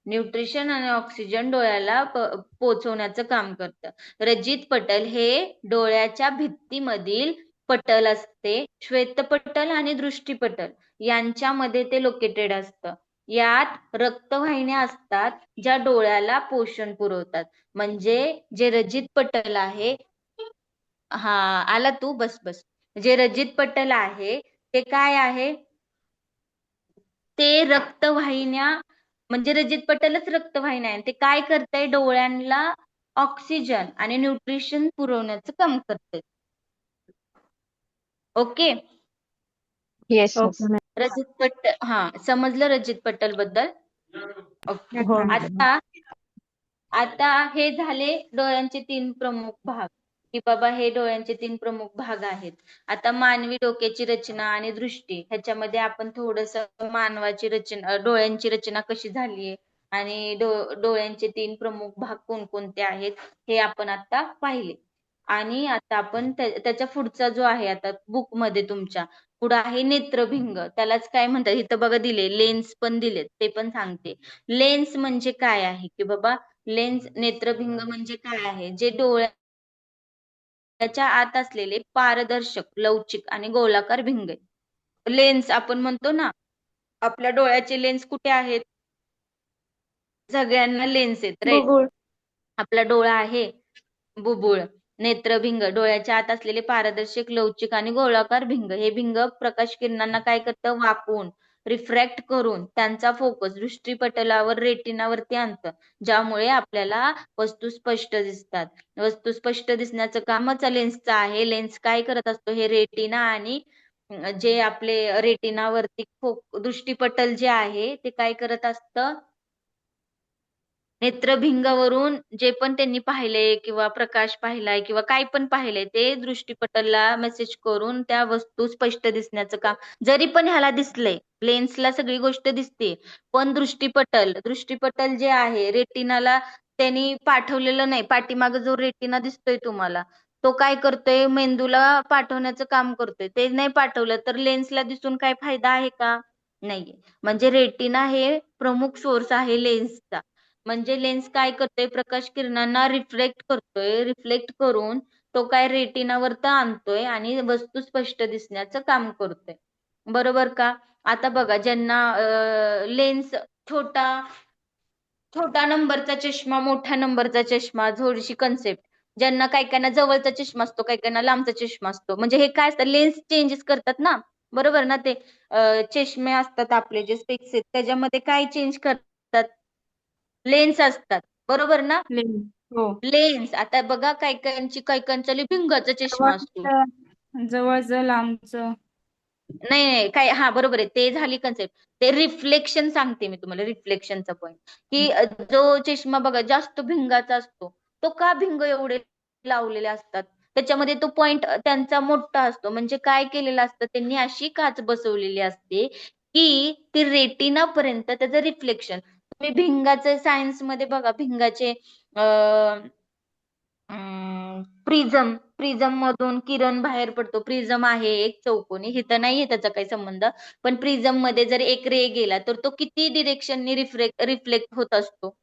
न्यूट्रिशन आणि ऑक्सिजन डोळ्याला पोहोचवण्याचं काम करतं. रजित पटल हे डोळ्याच्या भित्तीमधील पटल असते. श्वेतपटल आणि दृष्टीपटल यांच्यामध्ये ते लोकेटेड असतं. यात रक्तवाहिन्या असतात ज्या डोळ्याला पोषण पुरवतात. म्हणजे जे रजित पटल आहे, हा आला तू, बस बस. जे रजित पटल आहे ते काय आहे? ते रक्तवाहिन्या, म्हणजे रजित पटलच रक्तवाहिन्या आहे. ते काय करतंय? डोळ्यांना ऑक्सिजन आणि न्यूट्रिशन पुरवण्याचं काम करते. ओके. Yes yes. रजित पटल, हा समजलं रजित पटल बद्दल. ओके. हो आता हे झाले डोळ्यांचे 3 प्रमुख भाग, की बाबा हे डोळ्यांचे 3 प्रमुख भाग आहेत. आता मानवी डोक्याची रचना आणि दृष्टी ह्याच्यामध्ये आपण थोडस मानवाची रचना, डोळ्यांची रचना कशी झालीये आणि डोळ्यांचे 3 प्रमुख भाग कोणकोणते आहेत हे आपण आता पाहिले. आणि आता आपण त्याच्या पुढचा जो आहे, आता बुक मध्ये तुमच्या पुढे आहे नेत्रभिंग. त्यालाच काय म्हणतात, इथं बघा दिले, लेन्स पण दिलेत, ते पण सांगते. लेन्स म्हणजे काय आहे की बाबा, लेन्स नेत्रभिंग म्हणजे काय आहे? जे डोळ्याच्या आत असलेले पारदर्शक, लवचिक आणि गोलाकार भिंग आहे. लेन्स आपण म्हणतो ना, आपल्या डोळ्याचे लेन्स कुठे आहेत? सगळ्यांना लेन्स आहेत, राईट? बुबुळ. आपला डोळा आहे बुबुळ. नेत्रभिंग डोळ्याच्या आत असलेले पारदर्शक, लवचिक आणि गोलाकार भिंग. हे भिंग प्रकाश किरणांना काय करतं? वाकवून, रिफ्रॅक्ट करून त्यांचा फोकस दृष्टीपटलावर, रेटिनावरती आणतं, ज्यामुळे आपल्याला वस्तू स्पष्ट दिसतात. वस्तू स्पष्ट दिसण्याचं कामच लेन्सचं आहे. लेन्स काय करत असतो? हे रेटिना आणि जे आपले रेटिनावरती दृष्टीपटल जे आहे ते काय करत असतं? नेत्रभिंगावरून जे पण त्यांनी पाहिलंय किंवा प्रकाश पाहिलाय किंवा काय पण पाहिलंय ते दृष्टीपटलला मेसेज करून त्या वस्तू स्पष्ट दिसण्याचं काम. जरी पण ह्याला दिसलंय, लेन्सला सगळी गोष्ट दिसते, पण दृष्टीपटल जे आहे रेटिनाला त्यांनी पाठवलेलं नाही. पाठीमागे जो रेटिना दिसतोय तुम्हाला, तो काय करतोय? मेंदूला पाठवण्याचं काम करतोय. ते नाही पाठवलं तर लेन्सला दिसून काय फायदा आहे का? नाहीये. म्हणजे रेटिना हे प्रमुख सोर्स आहे लेन्सचा. म्हणजे लेन्स काय करतोय? प्रकाश किरणांना रिफ्लेक्ट करतोय. रिफ्लेक्ट करून तो काय रेटिनावरती आणतोय आणि वस्तू स्पष्ट दिसण्याचं काम करतोय, बरोबर का? आता बघा, ज्यांना लेन्स छोटा नंबरचा चष्मा, मोठ्या नंबरचा चष्मा, थोडीशी कन्सेप्ट. ज्यांना काही जवळचा चष्मा असतो, काही लांबचा चष्मा असतो. म्हणजे हे काय असतं? लेन्स चेंजेस करतात ना, बरोबर ना? ते चष्मे असतात आपले जे स्पेक्स आहेत त्याच्यामध्ये काय चेंज करतात? लेन्स असतात, बरोबर ना? हो. लेन्स. आता बघा, काहीकांचा भिंगाचा चष्मा असतो. जवळचं, लांबचं. नाही काय, हा बरोबर आहे, ते झाली कन्सेप्ट. ते रिफ्लेक्शन सांगते मी तुम्हाला, रिफ्लेक्शनचा पॉइंट, की जो चष्मा बघा जास्त भिंगाचा असतो, तो का भिंग एवढे लावलेले असतात? त्याच्यामध्ये तो पॉइंट त्यांचा मोठा असतो. म्हणजे काय केलेलं असतं त्यांनी? अशी काच बसवलेली असते की ती रेटिना पर्यंत त्याचं रिफ्लेक्शन. तुम्ही भिंगाचे सायन्स मध्ये बघा, भिंगाचे प्रिझम मधून किरण बाहेर पडतो. प्रिझम आहे एक चौकोनी, इथं नाहीये त्याचा काही संबंध, पण प्रिझम मध्ये जर एक रे गेला तर तो किती डिरेक्शननी रिफ्लेक्ट होत असतो.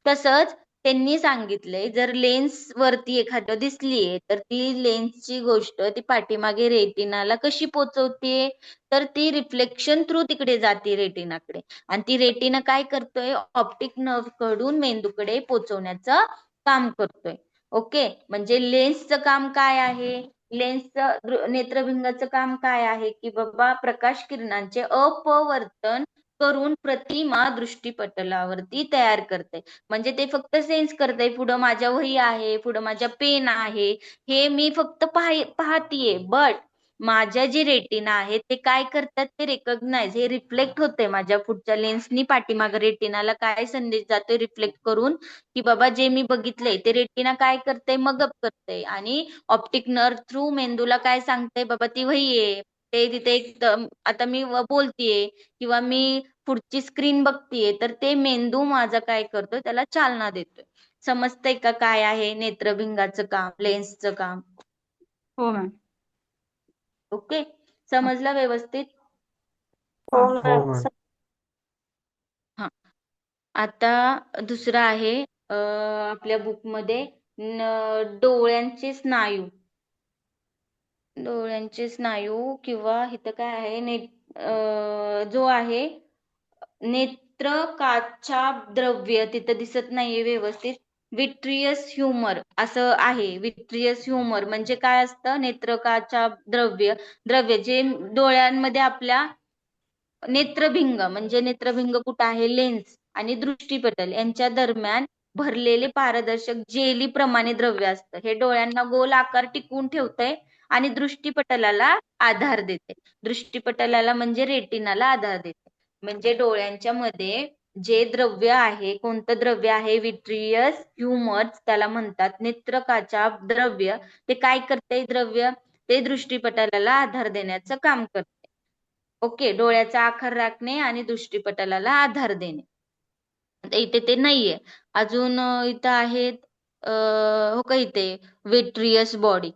तसंच त्यांनी सांगितलंय जर लेन्स वरती एखादं दिसलीये तर ती लेन्सची गोष्ट ती पाठीमागे रेटिनाला कशी पोहोचवते, तर ती रिफ्लेक्शन थ्रू तिकडे जाते रेटिनाकडे, आणि ती रेटिना काय करतोय, ऑप्टिक नर्व कडून मेंदूकडे पोहोचवण्याचं काम करतोय. ओके, म्हणजे लेन्सचं काम काय आहे, लेन्सचं नेत्रभिंगाचं काम काय आहे की बाबा प्रकाश किरणांचे अपवर्तन करून प्रतिमा दृष्टीपटलावरती तयार करते. म्हणजे ते फक्त सेन्स करते, पुढं माझ्या वही आहे, पुढं माझ्या पेन आहे, हे मी फक्त पाहतीये, बट माझ्या जी रेटिना आहे ते काय करतात, ते रेकॉग्नाइज, हे रिफ्लेक्ट होते माझ्या पुढच्या लेन्सनी पाठीमागे रेटिनाला काय संदेश जातोय रिफ्लेक्ट करून की बाबा जे मी बघितलंय ते रेटिना काय करते, मगअप करते, आणि ऑप्टिक नर्व थ्रू मेंदूला काय सांगते, बाबा ती वही आहे, ते तिथे एकदम आता मी बोलतीये किंवा मी पुढची स्क्रीन बघतीये, तर ते मेंदू माझा काय करतोय, त्याला चालना देतोय. समजतंय का काय आहे नेत्रभिंगाचं काम, लेन्सचं काम? हो मॅम. ओके, समजलं व्यवस्थित? हो हो मॅम. मॅम. हा, आता दुसरं आहे आपल्या बुकमध्ये डोळ्यांचे स्नायू. डोळ्यांचे स्नायू किंवा इथं काय आहे, जो आहे नेत्रकाचा द्रव्य, तिथं दिसत नाहीये व्यवस्थित, विट्रियस ह्युमर असं आहे. विट्रियस ह्युमर म्हणजे काय असतं, नेत्रकाचा द्रव्य जे डोळ्यांमध्ये आपल्या नेत्रभिंग, म्हणजे नेत्रभिंग कुठं आहे, लेन्स आणि दृष्टीपटल यांच्या दरम्यान भरलेले पारदर्शक जेली प्रमाणे द्रव्य असतं. हे डोळ्यांना गोल आकार टिकवून ठेवतंय आणि दृष्टीपटलाला आधार देते. दृष्टीपटलाला म्हणजे रेटिनाला आधार देते. म्हणजे डोळ्यांच्या मध्ये जे द्रव्य आहे, कोणतं द्रव्य आहे, विट्रियस ह्युमर्स त्याला म्हणतात. नेत्रकाचा द्रव्य ते काय करते, द्रव्य ते दृष्टीपटलाला आधार देण्याचं काम करते. ओके, डोळ्याचा आकार राखणे आणि दृष्टीपटलाला आधार देणे. इथे ते नाहीये. अजून इथं आहेत हो का, इथे vitreous body,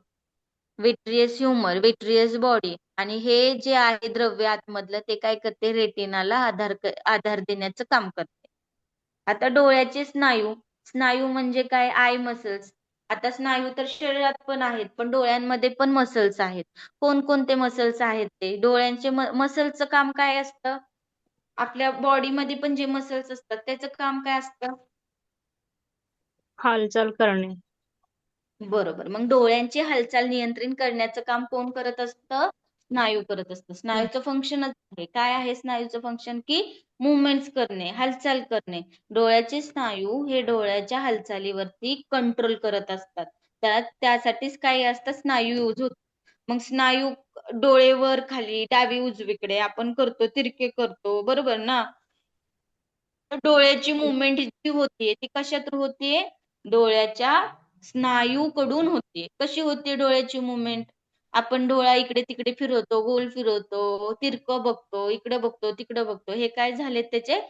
vitreous humour, vitreous body, आणि हे जे आहे द्रव्य आतमधलं ते काय करते, रेटिनाला आधार देण्याचं काम करते. आता डोळ्याचे स्नायू. स्नायू म्हणजे काय, आय मसल्स. आता स्नायू तर शरीरात पण आहेत, पण डोळ्यांमध्ये पण मसल्स आहेत. कोणकोणते मसल्स आहेत ते, डोळ्यांचे मसल्सचं काम काय असतं, आपल्या बॉडीमध्ये पण जे मसल्स असतात त्याचं काम काय असतं, हालचाल करणे. बरोबर. मग डोळ्यांची हालचाल नियंत्रित करण्याचं काम कोण करत असतं, स्नायू करत असतं. स्नायूचं फंक्शनच आहे, काय आहे स्नायूचं फंक्शन, की मुवमेंट्स करणे, हालचाल करणे. डोळ्याचे स्नायू हे डोळ्याच्या हालचालीवरती कंट्रोल करत असतात. त्यासाठीच काय असतं, स्नायू यूज होतो. मग स्नायू डोळे वर खाली, डावी उजवीकडे आपण करतो, तिरके करतो, बरोबर ना. डोळ्याची मुवमेंट जी होतीये ती कशा थ्रू होतीये, डोळ्याच्या स्नायू कडून होते. कशी होते डोळ्याची मुवमेंट, आपण डोळा इकडे तिकडे फिरवतो, गोल फिरवतो, तिरकं बघतो, इकडे बघतो, तिकडे बघतो, हे काय झाले, त्याचे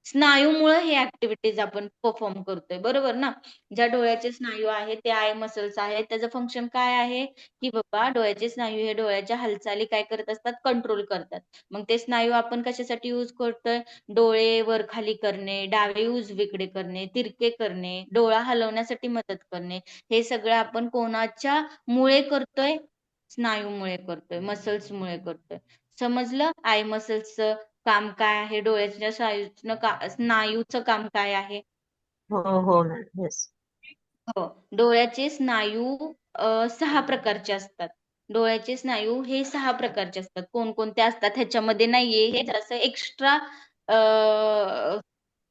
स्नायूमुळे हे ऍक्टिव्हिटीज आपण परफॉर्म करतोय, बरोबर ना. ज्या डोळ्याचे स्नायू आहेत ते आय मसल्स आहेत, त्याचं फंक्शन काय आहे की बाबा डोळ्याचे स्नायू हे डोळ्याच्या हालचाली काय करत असतात, कंट्रोल करतात. मग ते स्नायू आपण कशासाठी यूज करतोय, डोळे वर खाली करणे, डावे उजवीकडे करणे, तिरके करणे, डोळा हलवण्यासाठी मदत करणे, हे सगळं आपण कोणाच्या मुळे करतोय, स्नायूमुळे करतोय, मसल्स मुळे करतोय. समजलं, आय मसल्सचं काम काय आहे, डोळ्याच्या स्नायूचं काम काय आहे. हो हो मॅम. येस. हो, डोळ्याचे स्नायू 6 प्रकारचे असतात. डोळ्याचे स्नायू हे 6 प्रकारचे असतात. कोणकोणते असतात ह्याच्यामध्ये नाहीये, हे जरासं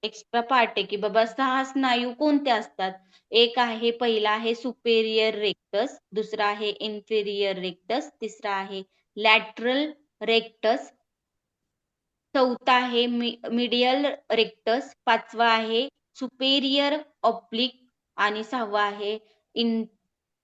एक्स्ट्रा पार्ट आहे की बाबा 6 स्नायू कोणते असतात. एक आहे, पहिला आहे सुपेरियर रेक्टस, दुसरा आहे इन्फेरियर रेक्टस, तिसरा आहे लॅटरल रेक्टस, चौथा आहे मीडियल रेक्टस, पाचवा आहे सुपेरियर ऑब्लिक, आणि 6वा आहे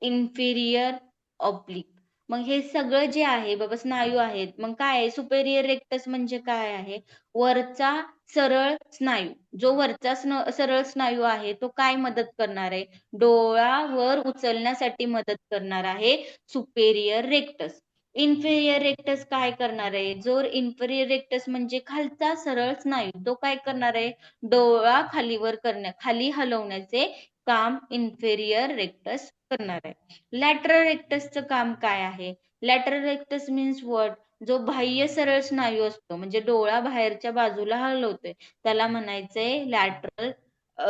इन्फेरियर ऑब्लिक. मग हे सगळं जे आहे बाबा स्नायू आहेत, मग काय आहे, सुपेरियर रेक्टस म्हणजे काय आहे, वरचा सरळ स्नायू. जो वरचा सरळ स्नायू आहे तो काय मदत करणार आहे, डोळा वर उचलण्यासाठी मदत करणार आहे सुपेरियर रेक्टस. इन्फेरियर रेक्टस काय करणार आहे? जो इन्फेरियर रेक्टस म्हणजे खालचा सरळ स्नायू, तो काय करणार आहे? डोळा खाली हलवण्याचे काम इन्फेरियर रेक्टस करणार आहे. लॅटरल रेक्टसचं काम काय आहे? Lateral rectus means what? जो बाह्य सरळ स्नायू असतो, म्हणजे डोळा बाहेरच्या बाजूला हलवतोय, त्याला म्हणायचंय लॅटरल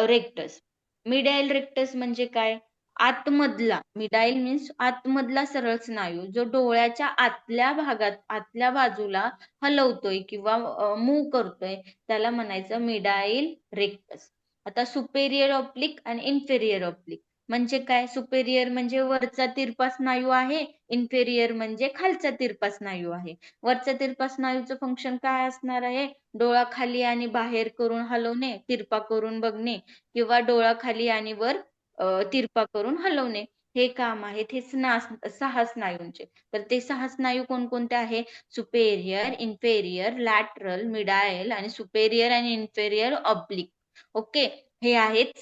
रेक्टस. मिडायल रेक्टस म्हणजे काय? आतमधला, मिडायल मीन्स आतमधला सरळ स्नायू, जो डोळ्याच्या आतल्या बाजूला हलवतोय किंवा मूव्ह करतोय, त्याला म्हणायचं मिडायल रेक्टस. आता सुपेरियर ऑब्लिक आणि इन्फेरियर ऑब्लिक म्हणजे काय? सुपेरियर म्हणजे वरचा तिरपा स्नायू आहे, इन्फेरियर म्हणजे खालचा तिरपा स्नायू आहे. वरच्या तिरपा स्नायूचं फंक्शन काय असणार आहे? डोळा खाली आणि बाहेर करून हलवणे, तिरपा करून बघणे, किंवा डोळा खाली आणि वर तिरपा करून हलवणे, हे काम आहेत हे 6 स्नायूंचे. तर ते 6 स्नायू कोणकोणते आहे? सुपेरियर, इन्फेरियर, लॅटरल, मिडायल आणि सुपेरियर आणि इन्फेरियर ऑब्लिक. ओके, हे आहेत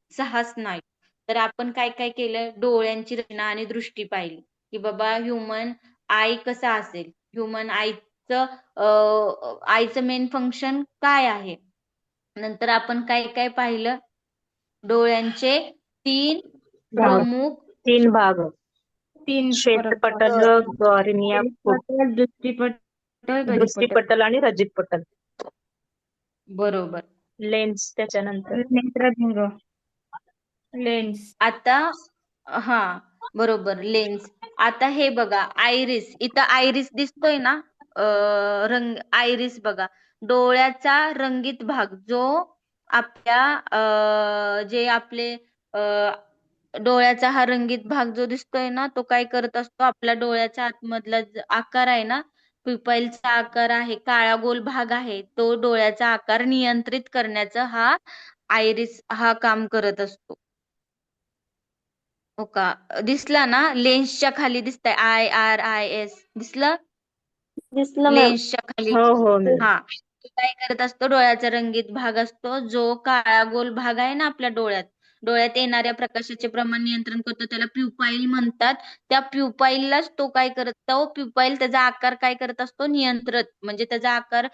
6 स्नायू. तर आपण काय काय केलं? डोळ्यांची रचना आणि दृष्टी पाहिली, की बाबा ह्युमन आय कसा असेल, ह्युमन आईचं मेन फंक्शन काय आहे. नंतर आपण काय काय पाहिलं? डोळ्यांचे 3 प्रमुख 3 भाग, 3 श्वेतपटल, कॉर्निया, पटल, दृष्टिपटल, रजतपटल. दृष्टिपटल आणि रजतपटल. बरोबर. लेन्स त्याच्यानंतर. नेत्रभिंग, लेन्स. आता बरोबर, लेन्स. आता हे बघा, आयरिस, इथं आयरिस दिसतोय ना, रंग आयरिस बघा, डोळ्याचा रंगीत भाग, जो आपल्या जे आपले डोळ्याचा हा रंगीत भाग जो दिसतोय ना, तो काय करत असतो? आपल्या डोळ्याच्या आतमधला आकार आहे ना, प्युपाइलचा आकार आहे, काळा गोल भाग आहे, तो डोळ्याचा आकार नियंत्रित करण्याचा हा आयरिस हा काम करत असतो. हो का? दिसला ना? लेन्सच्या खाली दिसतंय IRIS, दिसलं? लेन्सच्या खाली. हो हो मॅम. हा, तो काय करत असतो? डोळ्याचा रंगीत भाग असतो, जो काळा गोल भाग आहे ना आपल्या डोळ्यात येणाऱ्या प्रकाशाचे प्रमाण नियंत्रण करतो, त्याला प्युपाइल म्हणतात. त्या प्युपाइललाच तो काय करतो? प्युपाइल त्याचा आकार काय करत असतो? नियंत्रित, म्हणजे त्याचा आकार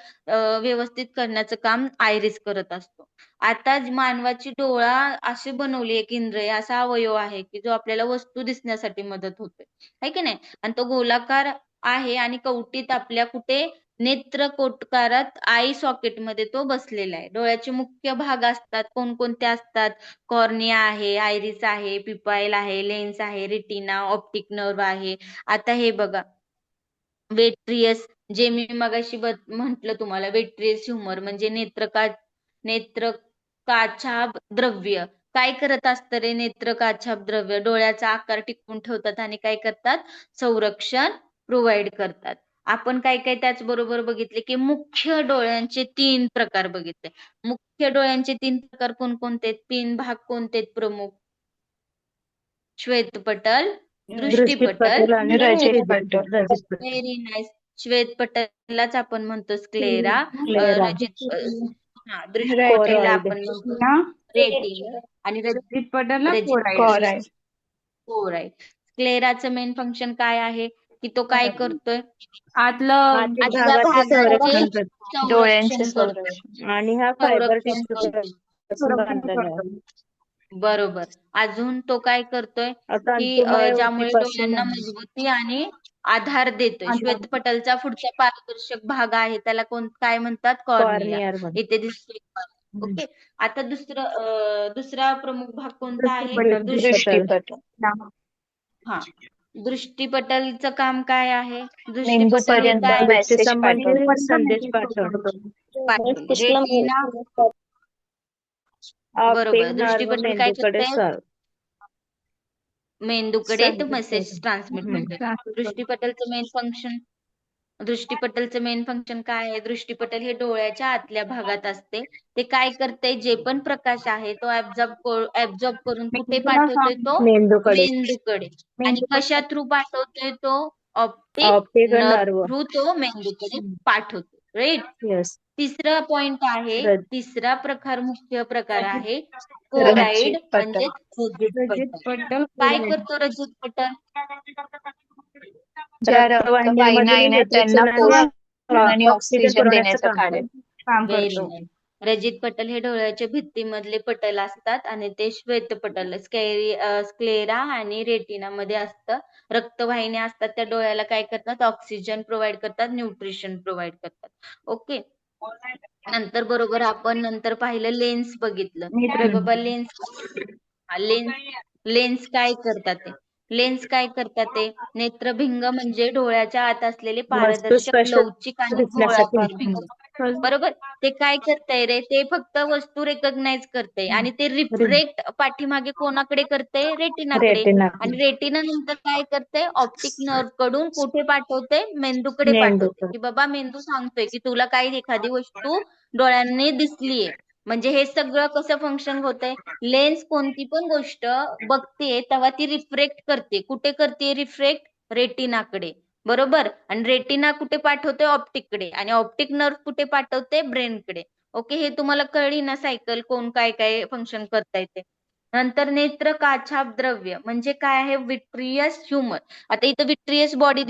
व्यवस्थित करण्याचं काम आयरिस करत असतो. आता मानवाची डोळा अशी बनवली एक इंद्रिय, असा अवयव आहे की जो आपल्याला वस्तू दिसण्यासाठी मदत होते, है की नाही? आणि तो गोलाकार आहे आणि कवटीत आपल्या कुठे? नेत्र कोटकारात, आय सॉकेट मध्ये तो बसलेला आहे. डोळ्याचे मुख्य भाग असतात, कोणकोणते असतात? कॉर्निया आहे, आयरिस आहे, प्युपाइल आहे, लेन्स आहे, रेटिना, ऑप्टिक नर्व आहे. आता हे बघा, वेट्रियस, जे मी मगाशी म्हंटल तुम्हाला, वेट्रियस ह्युमर म्हणजे नेत्रकाछाब द्रव्य. काय करत असतं रे नेत्रकाछाब द्रव्य? डोळ्याचा आकार टिकवून ठेवतात आणि काय करतात? संरक्षण प्रोव्हाइड करतात. आपण काय काय त्याचबरोबर बघितले की मुख्य डोळ्यांचे 3 प्रकार बघितले. मुख्य डोळ्यांचे 3 प्रकार कोणकोणते? 3 भाग कोणते प्रमुख? श्वेतपटल, दृष्टिपटल आणि रजतपटल. रजतपटल. Very nice. श्वेतपटलाच आपण म्हणतो स्क्लेरा. स्क्लेरा. दृष्टिपटलला रेटिना. आपण म्हणतो रेटिना आणि दृष्टिपटलला रजत कॉराइड. कोराइड. स्क्लेराचं मेन फंक्शन काय आहे? की तो काय करतोय? आतलं आतील आतल्या भागाचे भागाचे संरक्षण करतो. डोळ्यांचे संरक्षण करतोय, संरक्षण. आणि हा फायबर संरक्षण टिश्यू करतोय. पासून बांधलेला आहे. बरोबर. अजून तो काय करतोय? की तंतुमय ज्यामुळे ऊतीपासून डोळ्यांना मजबूती आणि आधार देतोय. श्वेतपटलचा पुढचा पारदर्शक भाग आहे, त्याला काय म्हणतात? कॉर्निया. कॉर्नियर मध्ये. इथे दिसतोय. ओके. आता दुसरा प्रमुख भाग कोणता आहे? दृष्टिपटल. हा, दृष्टिपटलचं काम काय आहे? दृष्टिपटल हे मेंदूपर्यंत काय मेसेज संबंधित पाठवतो. संदेश पाठवतो. रेटिना. बरोबर. ऑप्टिक नर्व दृष्टिपटल काय मेंदूकडे करतंय? मेंदूकडे तो मेसेज संदेश. ट्रान्समिट करतोय. दृष्टिपटलचं मेन फंक्शन काय आहे? दृष्टिपटल हे डोळ्याच्या आतल्या भागात असते. ते काय करते? जे पण प्रकाश आहे तो ऍब्झॉर्ब करून कुठे पाठवतोय? तो मेंदूकडे. मेंदूकडे. आणि कशा थ्रू पाठवतोय? तो optic optic nerve nerve. Through तो मेंदूकडे पाठवतो. राईट. येस. तिसरा पॉइंट आहे, तिसरा मुख्य प्रकार आहे रजतपटल. कोराइड म्हणजेच रजतपटल. रजतपटल, काय करतो रजतपटल? ज्या रक्तवाहिन्या आहेत रक्तवाहिन्यांमध्ये त्यांना पोषण पोषण आणि ऑक्सिजन ऑक्सिजन पुरवण्याचं देण्याचं काम कार्य. करते. काम व्हेरी करतो. नाईस. रजित पटल हे डोळ्याच्या भित्तीमधले पटल असतात आणि ते श्वेत पटल स्क्लेरा आणि रेटिना मध्ये असतं. रक्तवाहिन्या असतात त्या डोळ्याला काय करतात, ऑक्सिजन प्रोव्हाइड करतात, न्यूट्रिशन प्रोव्हाइड करतात. ओके. नंतर बरोबर आपण नंतर पाहिलं लेन्स बघितलं की नेत्र बाबा लेन्स लेन्स लेन्स काय करतात ते लेन्स काय करतात ते नेत्रभिंग म्हणजे डोळ्याच्या आत असलेले वस्तू पारदर्शक स्पष्ट लवचिक आणि दिसण्यासाठी गोलाकार भिंग. बरोबर. ते काय करतंय रे, ते फक्त वस्तू रेकग्नाइज करते आणि ते रिफ्रेक्ट पाठीमागे कोणाकडे करते, रेटिनाकडे. रेटिना आणि रेटिना नंतर काय करते, ऑप्टिक नर्व कडून कुठे पाठवते, मेंदूकडे मेंदू पाठवते. की बाबा मेंदू सांगतोय की तुला काही एखादी वस्तू डोळ्यांनी दिसलीये. म्हणजे हे सगळं कसं फंक्शन होतंय, लेन्स कोणती पण गोष्ट बघते तेव्हा ती रिफ्रेक्ट करते. कुठे करते रिफ्रेक्ट, रेटिनाकडे. बरोबर. आणि रेटिना कुठे पाठवते, ऑप्टिककडे. आणि ऑप्टिक नर्व कुठे पाठवते, ब्रेनकडे. ओके. हे तुम्हाला कळली ना सायकल, कोण काय काय फंक्शन करता येते. नंतर नेत्र काछाप द्रव्य म्हणजे काय आहे, विट्रियस ह्युमर. आता इथं विट्रियस बॉडी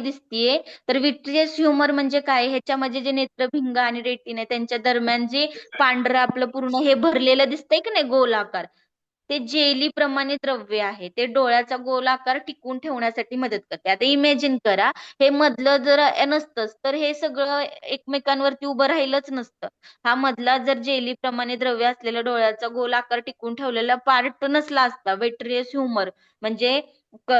दिसतीये, तर विट्रियस ह्युमर म्हणजे काय, ह्याच्यामध्ये जे नेत्रभिंग आणि रेटिना त्यांच्या दरम्यान जे पांढरं आपलं पूर्ण हे भरलेलं दिसतंय की नाही गोलाकार, ते जेली प्रमाणे द्रव्य आहे. ते डोळ्याचा गोलाकार टिकवून ठेवण्यासाठी मदत करते. आता इमॅजिन करा, हे मधलं जर नसतंच तर हे सगळं एकमेकांवरती उभं राहिलंच नसतं. हा मधला जर जेली प्रमाणे द्रव्य असलेला डोळ्याचा गोलाकार टिकवून ठेवलेला पार्ट नसला असता, विट्रियस ह्युमर म्हणजे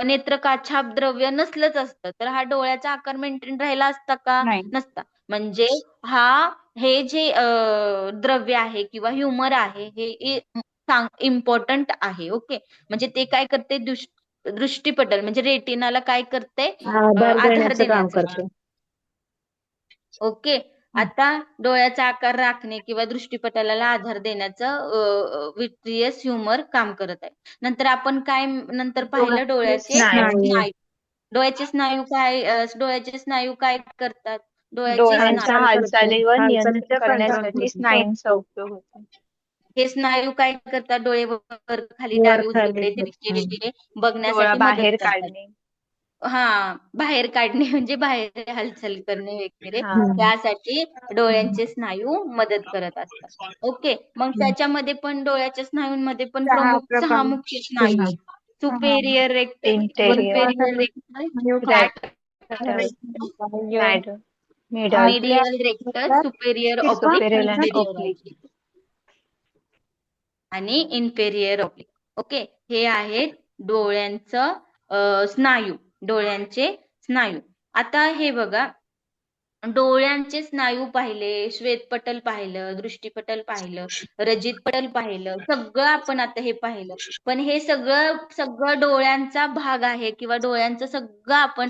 नेत्र काछाप द्रव्य नसलंच असतं, तर हा डोळ्याचा आकार मेंटेन राहिला असता का, नाही. नसता. म्हणजे हे जे द्रव्य आहे किंवा ह्युमर आहे हे इम्पॉर्टंट आहे. ओके. म्हणजे ते काय करते, दृष्टीपटल म्हणजे रेटिनाला काय करते, आधार आधार देण्याचं काम देण्याचं काम. करते. ओके. आता डोळ्याचा आकार राखणे किंवा दृष्टीपटलाला आधार देण्याचं विट्रियस ह्युमर काम करत आहे. नंतर आपण काय नंतर पाहिलं, डोळ्याचे स्नायू. स्नायू. डोळ्याचे स्नायू काय करतात, डोळ्याचे डोळ्यांच्या स्नायू हालचालीवर नियंत्रण हालचालीच्या करण्यासाठी स्नायूंचा उपयोग होतो. हे स्नायू काय करतात, डोळे वर खाली वर डावे खाली उजवीकडे तिरके हम्म. वगैरे डोळा बघण्यासाठी बाहेर मदत करतात. काढणे. बाहेर काढणे म्हणजे बाहेर हालचाल करणे वगैरे, हा. त्यासाठी डोळ्यांचे स्नायू मदत करत असतात. ओके. मग त्याच्यामध्ये पण डोळ्याच्या स्नायूंमध्ये पण प्रमुख 6 प्रकार. मुख्य स्नायू आहेत. Superior rectus, interior, inferior rectus, rectal, middle, medial rectus, superior oblique, superior आणि इन्फेरियर ओब्लिक. ऑब्लिक आणि इन्फेरियर ऑब्लिक. ओके. हे आहेत डोळ्यांचं स्नायू, डोळ्यांचे स्नायू. आता हे बघा, डोळ्यांचे स्नायू पाहिले, श्वेतपटल पाहिलं, दृष्टीपटल पाहिलं, रजित पटल पाहिलं, सगळं आपण आता हे पाहिलं. पण हे सगळं सगळं डोळ्यांचा भाग आहे किंवा डोळ्यांचं सगळं आपण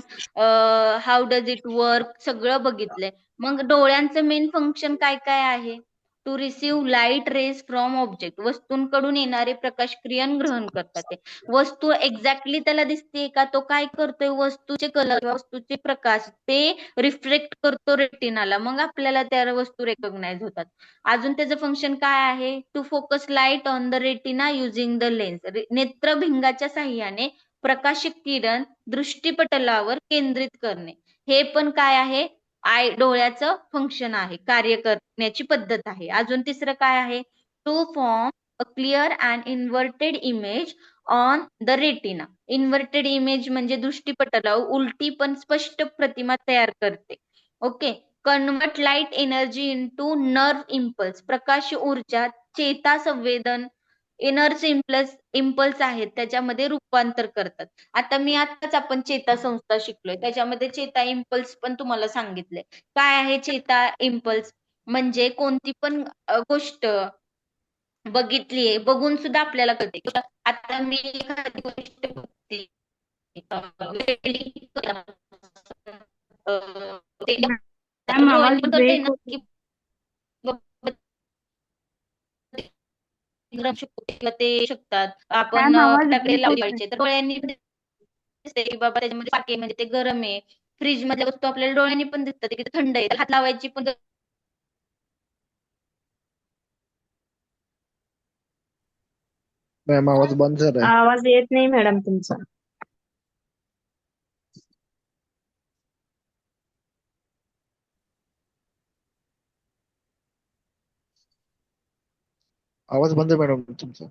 हाऊ डज इट वर्क सगळं बघितलंय. मग डोळ्यांचं मेन फंक्शन काय काय आहे, to receive light rays from object. वस्तूंकडून येणारे प्रकाश क्रियन ग्रहण करतात. ते वस्तू एक्झॅक्टली त्याला दिसते का, तो काय करतोय, वस्तूचे कलर, वस्तूचे प्रकाश ते रिफ्लेक्ट करतो रेटिनाला, मग आपल्याला त्या वस्तू रेकग्नाइज होतात. अजून त्याचं फंक्शन काय आहे, to focus light on the retina using the lens. नेत्रभिंगाच्या साह्याने प्रकाशित किरण दृष्टीपटलावर केंद्रित करणे. हे पण काय आहे, डोळ्याचं फंक्शन आहे, कार्य करण्याची पद्धत आहे. अजून तिसरं काय आहे, to form a clear and inverted image on the retina. Inverted image म्हणजे दृष्टीपटलावर उलटी पण स्पष्ट प्रतिमा तयार करते. Okay. Convert light energy into nerve impulse. प्रकाश ऊर्जा चेता संवेदन एनर्जी इम्पल्स आहेत त्याच्यामध्ये रूपांतर करतात. आता मी आताच आपण चेता संस्था शिकलोय, त्याच्यामध्ये चेता इम्पल्स पण तुम्हाला सांगितलंय. काय आहे चेता इम्पल्स, म्हणजे कोणती पण गोष्ट बघितलीये, बघून सुद्धा आपल्याला कळते. आता मी एखादी गोष्ट बघते, ते मॅम आवाज डोळ्यांनी कळते ब्रेक ना होतो. की बाबा ते शकतात. आपण मॅम आवाज फटाकडे ब्रेक होतोय. लावायचे तर डोळ्यांनी दिसते की बाबा त्याच्यामध्ये पाके म्हणजे ते गरम आहे. फ्रीज मधल्या वस्तू आपल्याला डोळ्यांनी पण दिसतात की ते थंड आहे, हात लावायची पण मॅम आवाज बंद झालाय. आवाज येत नाही मॅडम तुमचा. आवाज बंद आहे मॅडम तुमचा.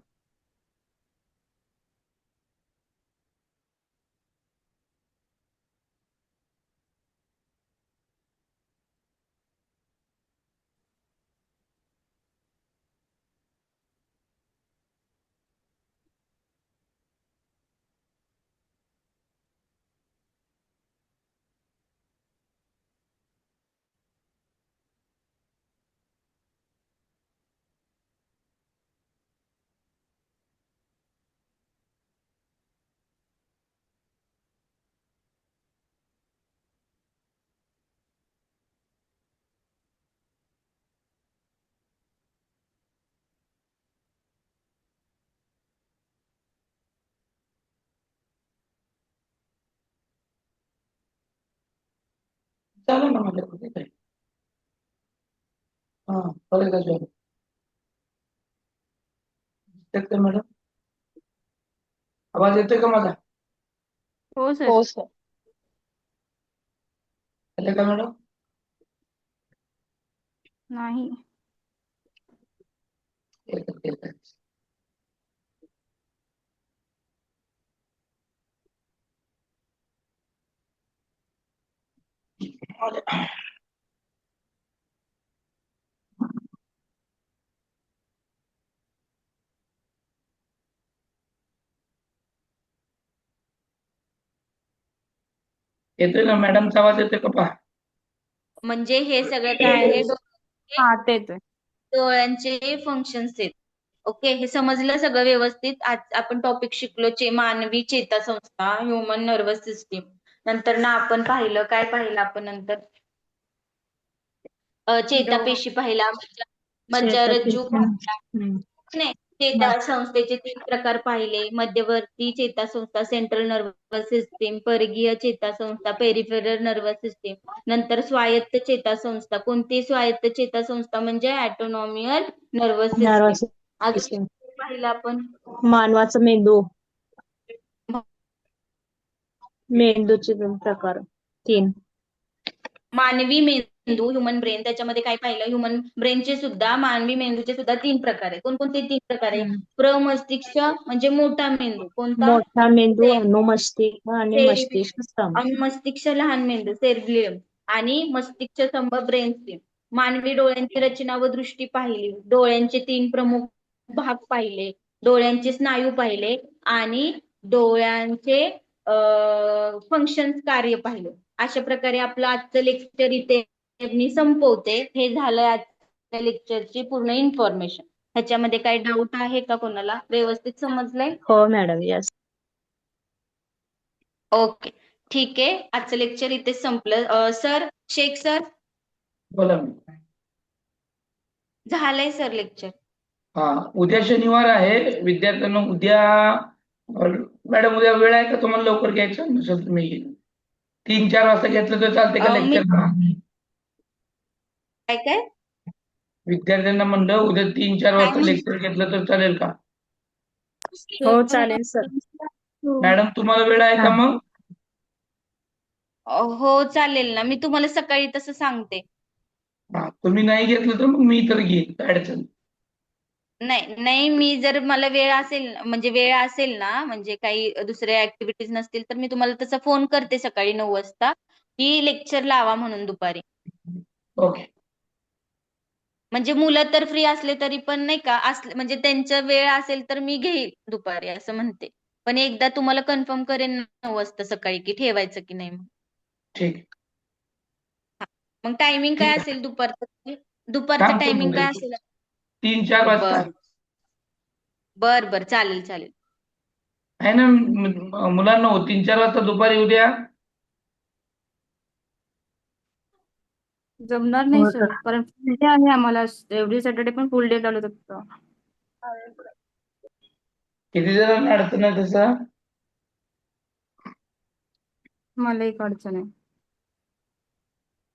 चालेल ना माझ्याकडे काही. हा चालेल का चालेल. येतोय मॅडम, आवाज येतोय का माझा? हो सर. हो सर. येतोय का मॅडम? नाही. येतोय. येतोय ना मॅडमचा आवाज येतोय का पहा. म्हणजे हे सगळं काय आहे हा आता येतोय. डोळ्यांचे फंक्शन्स आहेत. ओके, हे समजलं सगळं व्यवस्थित. आज आपण टॉपिक शिकलो मानवी चेतासंस्था, ह्युमन नर्वस सिस्टीम. नंतर ना आपण काय पाहिलं आपण नंतर चेतापेशी पाहिला, मज्जारज्जू पाहिला. नाही, चेतासंस्थेचे 3 प्रकार पाहिले. मध्यवर्ती चेतासंस्था, सेंट्रल नर्वस सिस्टीम, परकीय चेतासंस्था, पेरिफेरल नर्वस सिस्टीम. नंतर स्वायत्त चेतासंस्था. कोणती स्वायत्त चेतासंस्था? म्हणजे ऑटोनॉमियल नर्वस नर्वस सिस्टीम. अजून सिस्टीम. पाहिलं आपण मानवाचा मेंदूचे 2 प्रकार 3. मानवी मेंदू, ह्युमन ब्रेन. त्याच्यामध्ये काय पाहिलं? ह्युमन ब्रेनचे सुद्धा, मानवी मेंदूचे सुद्धा 3 प्रकार आहेत. कोणकोणते 3 प्रकार आहे? प्रमस्तिष्क म्हणजे मोठा मेंदू. कोणता? मोठा मेंदू, अनुमस्तिष्क आणि सेरिब्रम. मस्तिष्क स्तंभ. मस्तिष्क लहान मेंदू सेरिब्रम आणि मस्तिष्क स्तंभ ब्रेन स्टेम. मानवी डोळ्यांची रचना व दृष्टी पाहिली. डोळ्यांचे 3 प्रमुख भाग पाहिले. डोळ्यांचे स्नायू पाहिले आणि डोळ्यांचे फंक्शन कार्य पाहिले. अशा प्रकारे आपलं आजचं लेक्चर इथे मी संपवते. हे झालं आजच्या लेक्चरची पूर्ण इन्फॉर्मेशन. ह्याच्यामध्ये काही डाऊट आहे का कोणाला? व्यवस्थित समजलंय? हो मॅडम, यस. ओके, ठीक आहे. आजचं लेक्चर इथे संपलं. सर, शेख सर, बोला. झालंय सर लेक्चर. हा, उद्या शनिवार आहे. विद्यार्थ्यांना उद्या मॅडम उद्या वेळ आहे का तुम्हाला लवकर घ्यायचं? नसेल तुम्ही 3-4 वाजता घेतलं तर चालते का मी लेक्चर? काय विद्यार्थ्यांना म्हणलं उद्या 3-4 वाजता काय लेक्चर घेतलं तर चालेल का? हो चालेल सर. मॅडम तुम्हाला वेळ आहे का मग? हो चालेल ना. मी तुम्हाला सकाळी तसं सांगते. हा, तुम्ही नाही घेतलं तर मग मी तर घेईन, काय अडचण नाही. नाही, मी जर मला वेळ असेल ना, म्हणजे काही दुसऱ्या ऍक्टिव्हिटीज नसतील तर मी तुम्हाला तसा फोन करते सकाळी 9 वाजता की लेक्चर लावा म्हणून दुपारी. ओके. म्हणजे मुलं तर फ्री असले तरी पण नाही का, म्हणजे त्यांचा वेळ असेल तर मी घेईल दुपारी असं म्हणते. पण एकदा तुम्हाला कन्फर्म करेन 9 वाजता सकाळी की ठेवायचं की नाही. ठीक आहे. मग टायमिंग ठीक काय आहे. असेल दुपारचं सांगतो टायमिंग मग काय असेल? 3-4 वाजता बर चालेल. आहे ना मुलांना? 3-4 वाजता दुपारी उद्या. जमणार नाही हो सर, सर. कारण फुल डे आहे आम्हाला. एव्हरी सॅटर्डे पण फुल डे चालू होतं. किती जणांना अडचण आहे तसं? मला एक अडचण आहे.